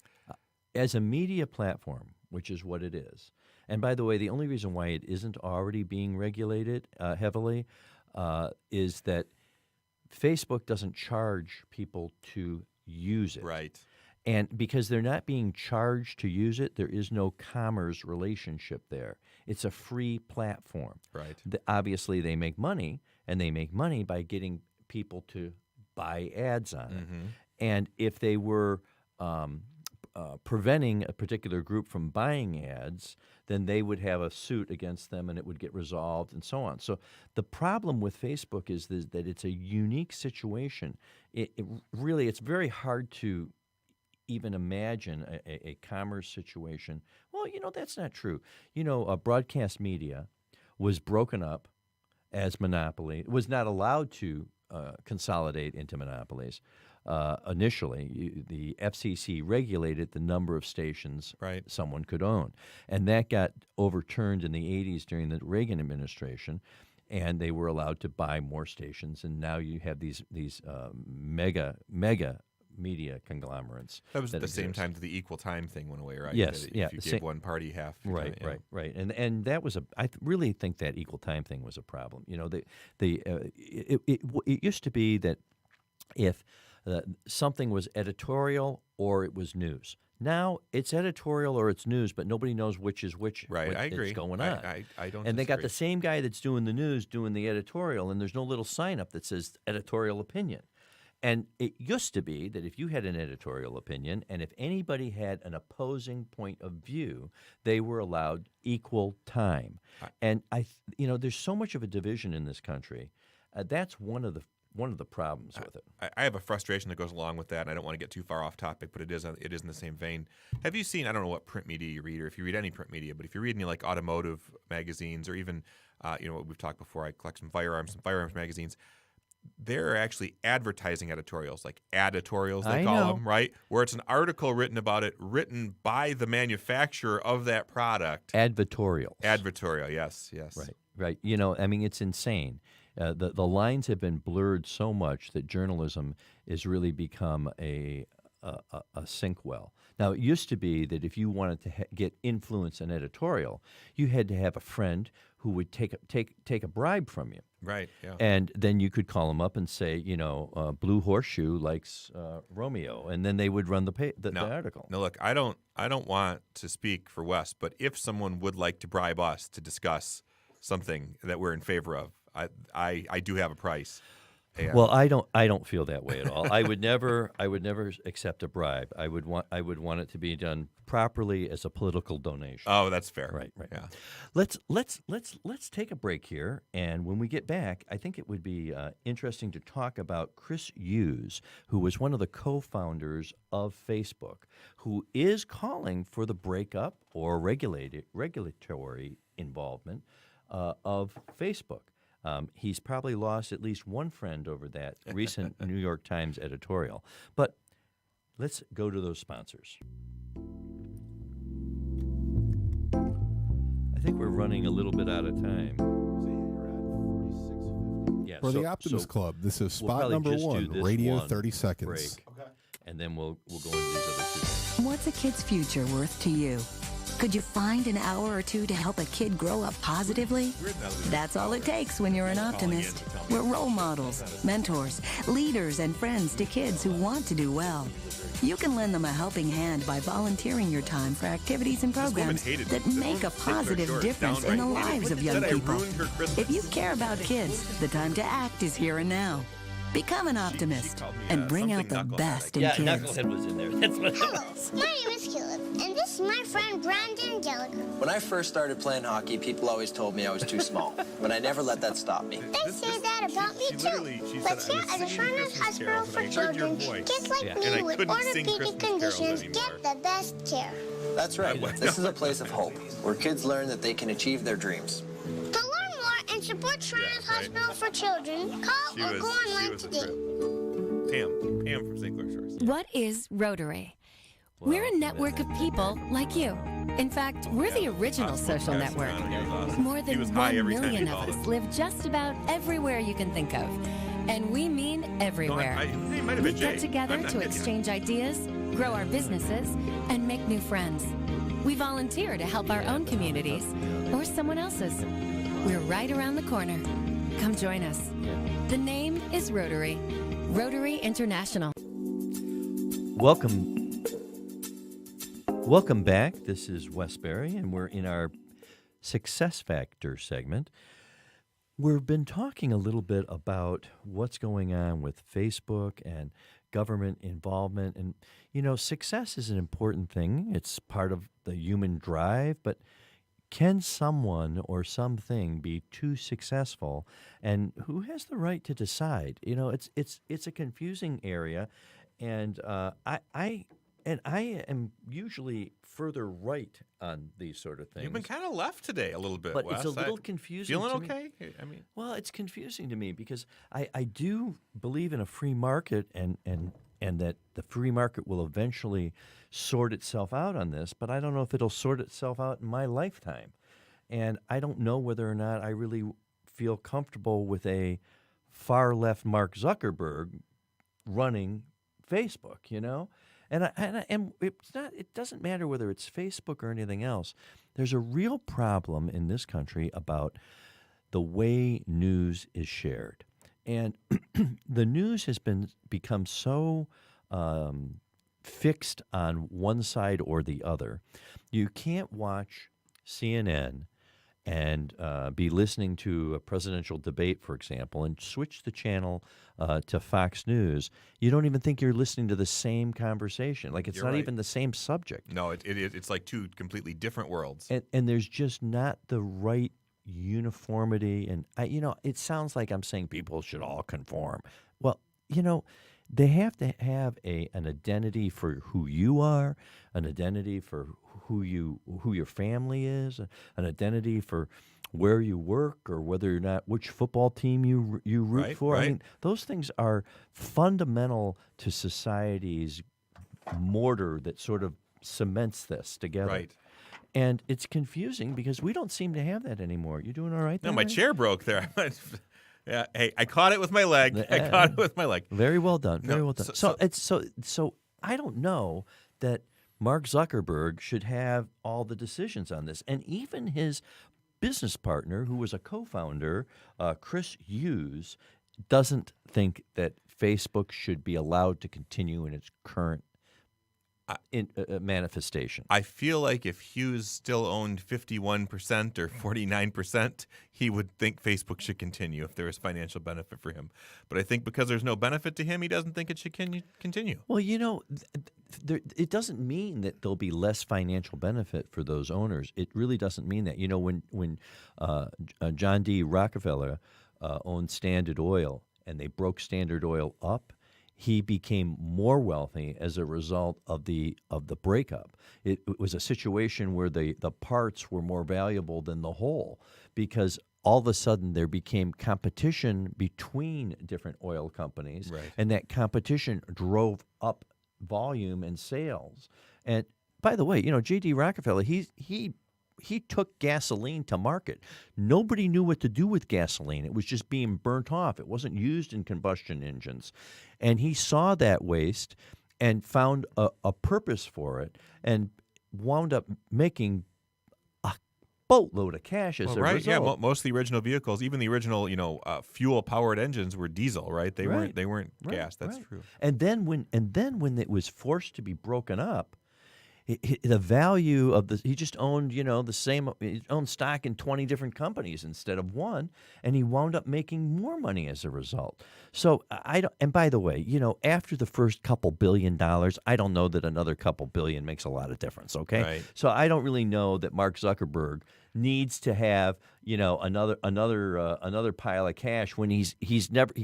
As a media platform, which is what it is. And by the way, the only reason why it isn't already being regulated heavily is that Facebook doesn't charge people to use it. Right. And because they're not being charged to use it, there is no commerce relationship there. It's a free platform. Right. Obviously, they make money, and they make money by getting people to buy ads on it. And if they were preventing a particular group from buying ads, then they would have a suit against them and it would get resolved and so on. So the problem with Facebook is that it's a unique situation. It's very hard to even imagine a commerce situation. Well, that's not true. Broadcast media was broken up as monopoly. It was not allowed to consolidate into monopolies. Initially, the FCC regulated the number of stations someone could own. And that got overturned in the 80s during the Reagan administration, and they were allowed to buy more stations. And now you have these mega media conglomerates. That was at the same time that the equal time thing went away, right? Yes, if you give one party half. Right. And that was I really think that equal time thing was a problem. It used to be that if something was editorial or it was news. Now it's editorial or it's news, but nobody knows which is which. Right, I agree. What's going on. I don't. And they got disagree. the same guy that's doing the news doing the editorial, and there's no little sign up that says editorial opinion. And it used to be that if you had an editorial opinion and if anybody had an opposing point of view, they were allowed equal time. And there's so much of a division in this country. That's one of the problems with it. I have a frustration that goes along with that, and I don't want to get too far off topic, but it is in the same vein. Have you seen, I don't know what print media you read or if you read any print media, but if you read any like automotive magazines or even, what we've talked before, I collect some firearms magazines, there are actually advertising editorials, like editorials they call them, right? Where it's an article written by the manufacturer of that product. Advertorial, yes. Right. It's insane. The lines have been blurred so much that journalism has really become a sink well. Now, it used to be that if you wanted to get influence in editorial, you had to have a friend who would take a bribe from you. Right, yeah. And then you could call him up and say, Blue Horseshoe likes Romeo, and then they would run the article. No, look, I don't want to speak for Wes, but if someone would like to bribe us to discuss something that we're in favor of, I do have a price. And well, I don't feel that way at all. I would never accept a bribe. I would want it to be done properly as a political donation. Oh, that's fair. Right. Yeah. Let's take a break here, and when we get back, I think it would be interesting to talk about Chris Hughes, who was one of the co-founders of Facebook, who is calling for the breakup or regulatory involvement of Facebook. He's probably lost at least one friend over that recent New York Times editorial. But let's go to those sponsors. I think we're running a little bit out of time. Yeah, For the Optimist Club, this is spot number one, radio 30 seconds. Break, and then we'll go into these other two. What's a kid's future worth to you? Could you find an hour or two to help a kid grow up positively? That's all it takes when you're an optimist. We're role models, mentors, leaders, and friends to kids who want to do well. You can lend them a helping hand by volunteering your time for activities and programs that make a positive difference in the lives of young people. If you care about kids, the time to act is here and now. Become an optimist and bring out the best in kids. Yeah, Knucklehead was in there. That's what Hello, my name is Caleb, and this is my friend Brandon Gallagher. When I first started playing hockey, people always told me I was too small, but I never let that stop me. They say that about me too. But here at the Shriners Hospital for Children, kids like me with orthopedic conditions get the best care. That's right. This is a place of hope, where kids learn that they can achieve their dreams. To learn more and support Shriners Hospital for Children, call or go online today. Pam from St. Clair Shores. What is Rotary? We're a network of people like you. In fact, we're the original social network. More than 1 million of us live just about everywhere you can think of. And we mean everywhere. We get together to exchange ideas, grow our businesses, and make new friends. We volunteer to help our own communities or someone else's. We're right around the corner. Come join us. The name is Rotary. Rotary International. Welcome back. This is Wes Berry, and we're in our Success Factor segment. We've been talking a little bit about what's going on with Facebook and government involvement. And, success is an important thing. It's part of the human drive, but can someone or something be too successful? And who has the right to decide? It's a confusing area, and I am usually further right on these sort of things. You've been kind of left today a little bit, but Wes. It's a little confusing. Feeling to okay? Me. Well, it's confusing to me because I do believe in a free market and that the free market will eventually sort itself out on this, but I don't know if it'll sort itself out in my lifetime. And I don't know whether or not I really feel comfortable with a far-left Mark Zuckerberg running Facebook, And it doesn't matter whether it's Facebook or anything else. There's a real problem in this country about the way news is shared. And the news has become so fixed on one side or the other. You can't watch CNN and be listening to a presidential debate, for example, and switch the channel to Fox News. You don't even think you're listening to the same conversation. Like, it's You're not right. even the same subject. No, it's like two completely different worlds. And there's just not the right uniformity. And, it sounds like I'm saying people should all conform. Well, they have to have an identity for who you are, an identity for who your family is, an identity for where you work or whether or not which football team you root for. Right. I mean, those things are fundamental to society's mortar that sort of cements this together. Right. And it's confusing because we don't seem to have that anymore. You doing all right there? No, my chair broke there. Yeah, hey, I caught it with my leg. Very well done. Very No, well done. So I don't know that Mark Zuckerberg should have all the decisions on this, and even his business partner, who was a co-founder, Chris Hughes, doesn't think that Facebook should be allowed to continue in its current manifestation. I feel like if Hughes still owned 51% or 49%, he would think Facebook should continue if there was financial benefit for him. But I think because there's no benefit to him, he doesn't think it should continue. Well, it doesn't mean that there'll be less financial benefit for those owners. It really doesn't mean that. When John D. Rockefeller owned Standard Oil and they broke Standard Oil up, he became more wealthy as a result of the breakup. It was a situation where the parts were more valuable than the whole because all of a sudden there became competition between different oil companies, right. And that competition drove up volume and sales. And by the way, J.D. Rockefeller, he took gasoline to market. Nobody knew what to do with gasoline. It was just being burnt off. It wasn't used in combustion engines. And he saw that waste and found a purpose for it and wound up making a boatload of cash as a result. Yeah, most of the original vehicles, even the original, fuel-powered engines were diesel, right? They weren't gas. That's true. And then when it was forced to be broken up, the value of he just owned, he owned stock in 20 different companies instead of one, and he wound up making more money as a result. So and by the way, after the first couple $1 billion, I don't know that another couple billion makes a lot of difference, okay? Right. So I don't really know that Mark Zuckerberg needs to have, another pile of cash when he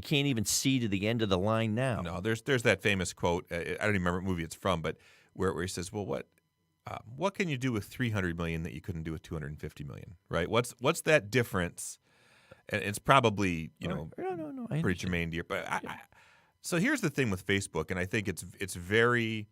can't even see to the end of the line now. No, there's that famous quote. I don't even remember what movie it's from, but where he says, "Well, what can you do with $300 million that you couldn't do with $250 million?" Right? What's that difference? And it's probably pretty germane to your. But so here's the thing with Facebook, and I think it's very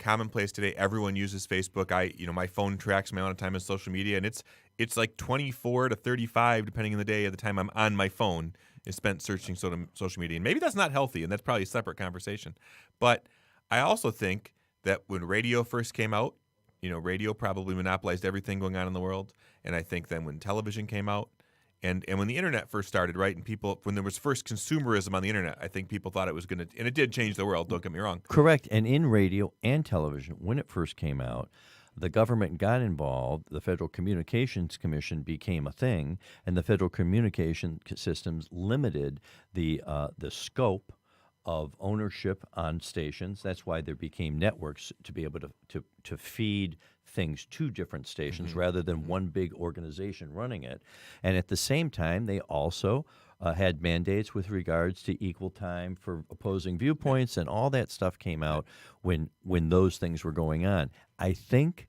commonplace today. Everyone uses Facebook. My phone tracks my amount of time on social media, and it's like 24 to 35, depending on the day of the time I'm on my phone, is spent searching social media. And maybe that's not healthy, and that's probably a separate conversation. But I also think that when radio first came out, radio probably monopolized everything going on in the world. And I think then when television came out and when the internet first started, right, and when there was first consumerism on the internet, I think people thought it was going to, and it did change the world, don't get me wrong. Correct. And in radio and television, when it first came out, the government got involved, the Federal Communications Commission became a thing, and the Federal Communication Systems limited the scope of ownership on stations. That's why there became networks to be able to feed things to different stations rather than one big organization running it. And at the same time, they also had mandates with regards to equal time for opposing viewpoints, and all that stuff came out when those things were going on. I think,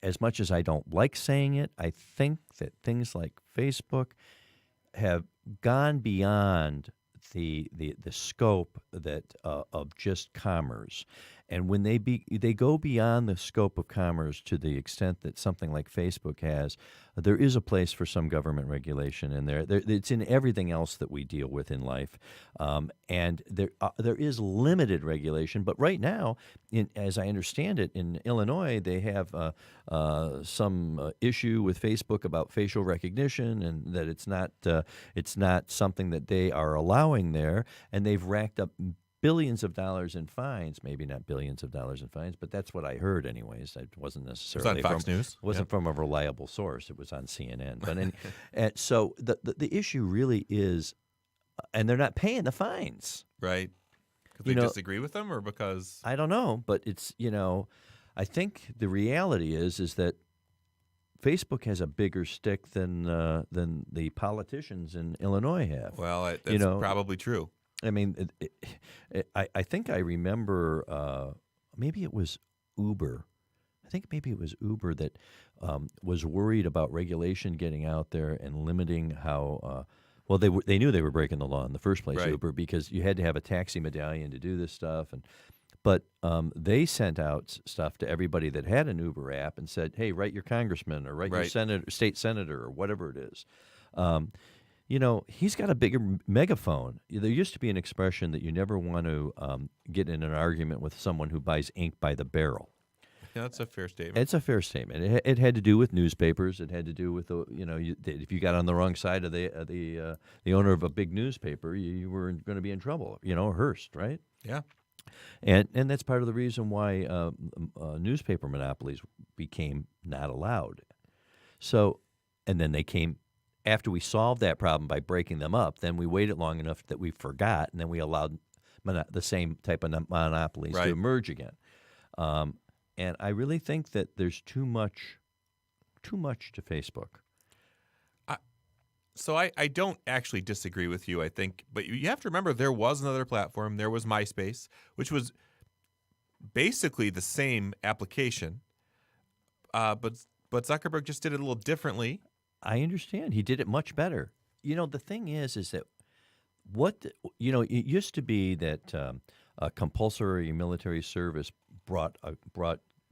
as much as I don't like saying it, I think that things like Facebook have gone beyond the scope that of just commerce, and when they go beyond the scope of commerce to the extent that something like Facebook has, there is a place for some government regulation in there. It's in everything else that we deal with in life, and there is limited regulation. But right now, as I understand it, in Illinois, they have some issue with Facebook about facial recognition, and that it's not something that they are allowing there, and they've racked up billions of dollars in fines. Maybe not billions of dollars in fines, but that's what I heard anyways. It wasn't necessarily on Fox News. It wasn't from a reliable source. It was on CNN. But and so the issue really is, and they're not paying the fines. Right. Because they disagree with them, or because I don't know, but it's I think the reality is that Facebook has a bigger stick than the politicians in Illinois have. Well, that's probably true. I mean, I think I remember maybe it was Uber. I think maybe it was Uber that was worried about regulation getting out there and limiting how. Well, they knew they were breaking the law in the first place, right. Uber, because you had to have a taxi medallion to do this stuff, but they sent out stuff to everybody that had an Uber app and said, "Hey, write your congressman or write your state senator or whatever it is." He's got a bigger megaphone. There used to be an expression that you never want to get in an argument with someone who buys ink by the barrel. Yeah, that's a fair statement. It's a fair statement. It had to do with newspapers. It had to do with if you got on the wrong side of the owner of a big newspaper, you were going to be in trouble. Hearst, right? Yeah. And that's part of the reason why newspaper monopolies became not allowed. So, and then they came after we solved that problem by breaking them up. Then we waited long enough that we forgot, and then we allowed the same type of monopolies to emerge again. And I really think that there's too much to Facebook. So I don't actually disagree with you, I think. But you have to remember there was another platform. There was MySpace, which was basically the same application. But Zuckerberg just did it a little differently. I understand. He did it much better. The thing is that it used to be that a compulsory military service brought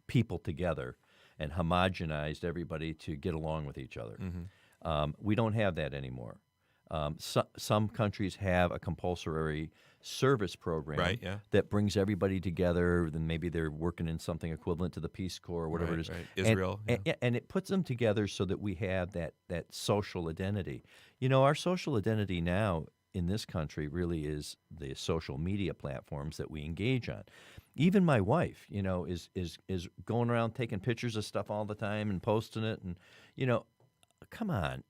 people together and homogenized everybody to get along with each other. Mm-hmm. We don't have that anymore. Some countries have a compulsory service program that brings everybody together. Then maybe they're working in something equivalent to the Peace Corps or whatever it is. Right. Israel. And it puts them together so that we have that social identity. Our social identity now in this country really is the social media platforms that we engage on. Even my wife, is going around taking pictures of stuff all the time and posting it. And, come on.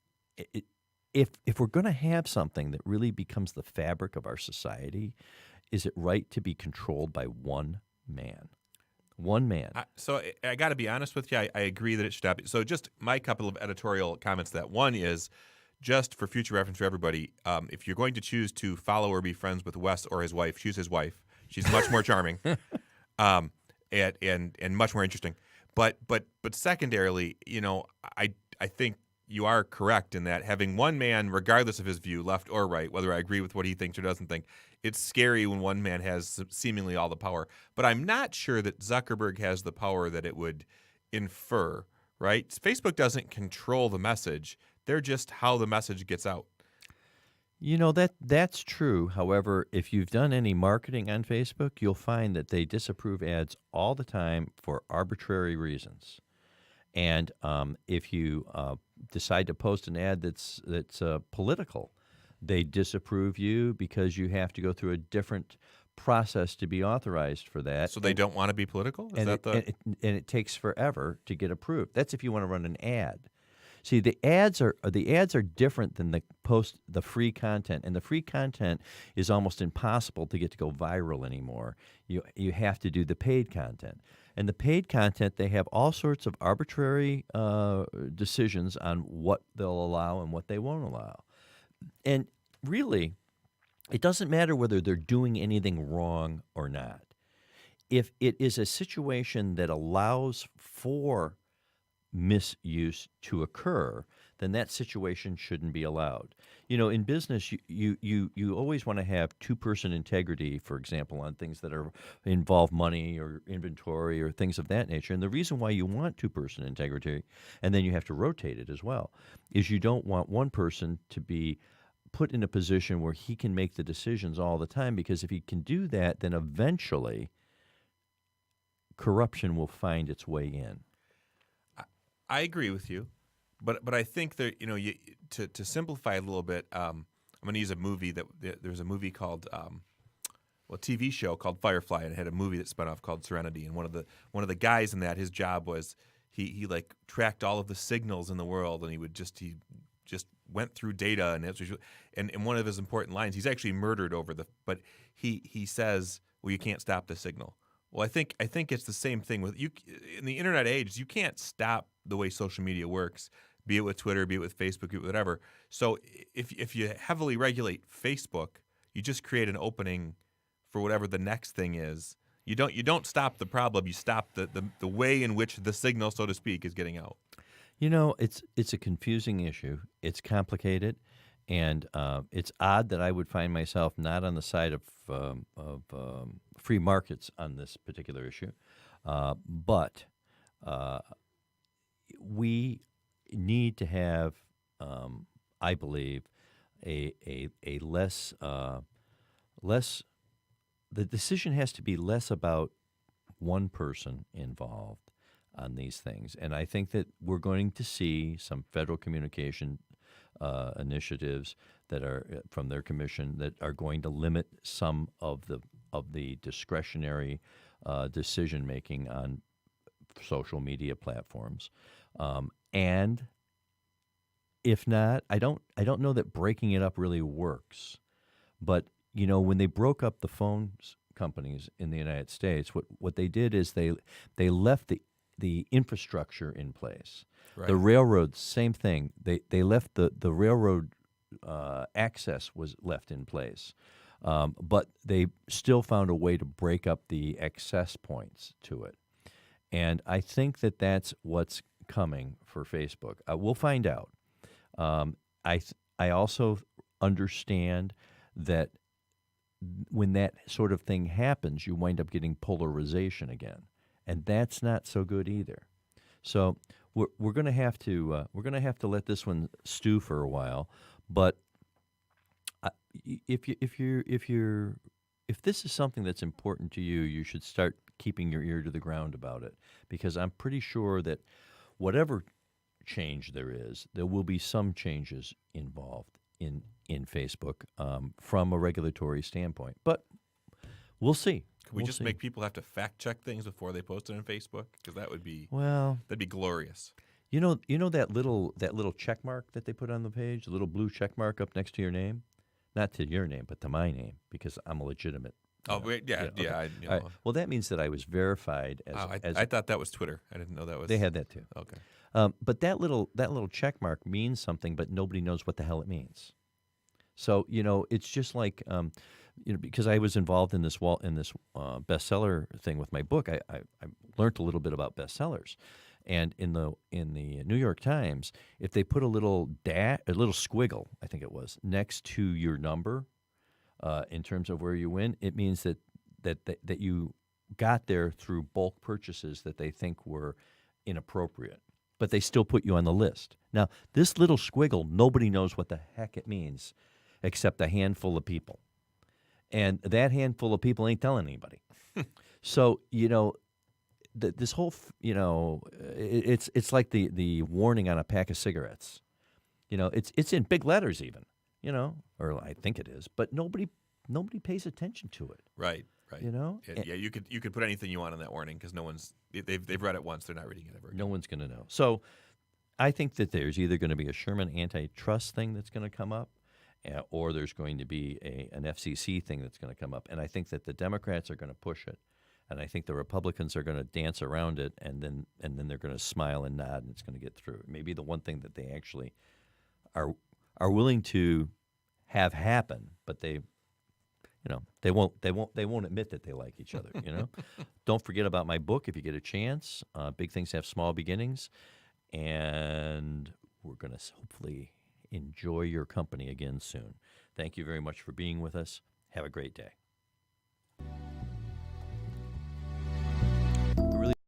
If we're going to have something that really becomes the fabric of our society, is it right to be controlled by one man? One man. So I got to be honest with you. I agree that it should not be. So just my couple of editorial comments to that. One is, just for future reference for everybody, if you're going to choose to follow or be friends with Wes or his wife, choose his wife. She's much more charming and much more interesting. But secondarily, I think you are correct in that having one man, regardless of his view, left or right, whether I agree with what he thinks or doesn't think, it's scary when one man has seemingly all the power. But I'm not sure that Zuckerberg has the power that it would infer, right? Facebook doesn't control the message. They're just how the message gets out. That's true. However, if you've done any marketing on Facebook, you'll find that they disapprove ads all the time for arbitrary reasons. And if you decide to post an ad that's political, they disapprove you because you have to go through a different process to be authorized for that. So they don't want to be political? And it takes forever to get approved. That's if you want to run an ad. See, the ads are different than the free content, and the free content is almost impossible to get to go viral anymore. You have to do the paid content, and the paid content, they have all sorts of arbitrary decisions on what they'll allow and what they won't allow, and really, it doesn't matter whether they're doing anything wrong or not. If it is a situation that allows for misuse to occur, then that situation shouldn't be allowed. In business, you always want to have two-person integrity, for example, on things that involve money or inventory or things of that nature. And the reason why you want two-person integrity, and then you have to rotate it as well, is you don't want one person to be put in a position where he can make the decisions all the time, because if he can do that, then eventually corruption will find its way in. I agree with you, but I think that to simplify a little bit, I'm going to use a movie there's a movie called TV show called Firefly, and it had a movie that spun off called Serenity. And one of the guys in that, his job was he like tracked all of the signals in the world, and he just went through data, and one of his important lines, he's actually murdered but he says, well, you can't stop the signal. Well, I think it's the same thing with you in the internet age. You can't stop the way social media works, be it with Twitter, be it with Facebook, be it with whatever. So if you heavily regulate Facebook, you just create an opening for whatever the next thing is. You don't stop the problem. You stop the way in which the signal, so to speak, is getting out. It's a confusing issue. It's complicated, and it's odd that I would find myself not on the side of free markets on this particular issue, but we need to have, I believe, a less. The decision has to be less about one person involved on these things. And I think that we're going to see some federal communication initiatives that are from their commission that are going to limit some of the discretionary decision making on social media platforms. And if not, I don't know that breaking it up really works. But when they broke up the phone companies in the United States, what they did is they left the infrastructure in place. Right. The railroads, same thing. They left the railroad access was left in place, but they still found a way to break up the access points to it. And I think that that's what's coming for Facebook. We'll find out. I also understand that when that sort of thing happens, you wind up getting polarization again, and that's not so good either. So we're going to have to let this one stew for a while. But if this is something that's important to you, you should start keeping your ear to the ground about it, because I'm pretty sure that whatever change there is, there will be some changes involved in Facebook from a regulatory standpoint. But we'll see. Could we just make people have to fact check things before they post it on Facebook? Because that'd be glorious. You know that little check mark that they put on the page, the little blue check mark up next to your name, not to your name, but to my name, because I'm a legitimate. Yeah. Right. Well, that means that I was verified as. I thought that was Twitter. I didn't know that was. They had that too. Okay. But that little check mark means something, but nobody knows what the hell it means. So it's just like because I was involved in this bestseller thing with my book, I learned a little bit about bestsellers, and in the New York Times, if they put a little squiggle, I think it was, next to your number, in terms of where you win, it means that you got there through bulk purchases that they think were inappropriate, but they still put you on the list. Now, this little squiggle, nobody knows what the heck it means except a handful of people. And that handful of people ain't telling anybody. So, this whole, it's like the warning on a pack of cigarettes. It's in big letters even, or I think it is, but nobody pays attention to it. Right. Yeah, you could put anything you want on that warning because no one's they've read it once, they're not reading it ever again. No one's going to know. So I think that there's either going to be a Sherman antitrust thing that's going to come up, or there's going to be an FCC thing that's going to come up. And I think that the Democrats are going to push it, and I think the Republicans are going to dance around it, and then they're going to smile and nod, and it's going to get through. Maybe the one thing that they actually are willing to have happen, but they won't admit that they like each other. Don't forget about my book if you get a chance. Big Things Have Small Beginnings, and we're going to hopefully enjoy your company again soon. Thank you very much for being with us. Have a great day.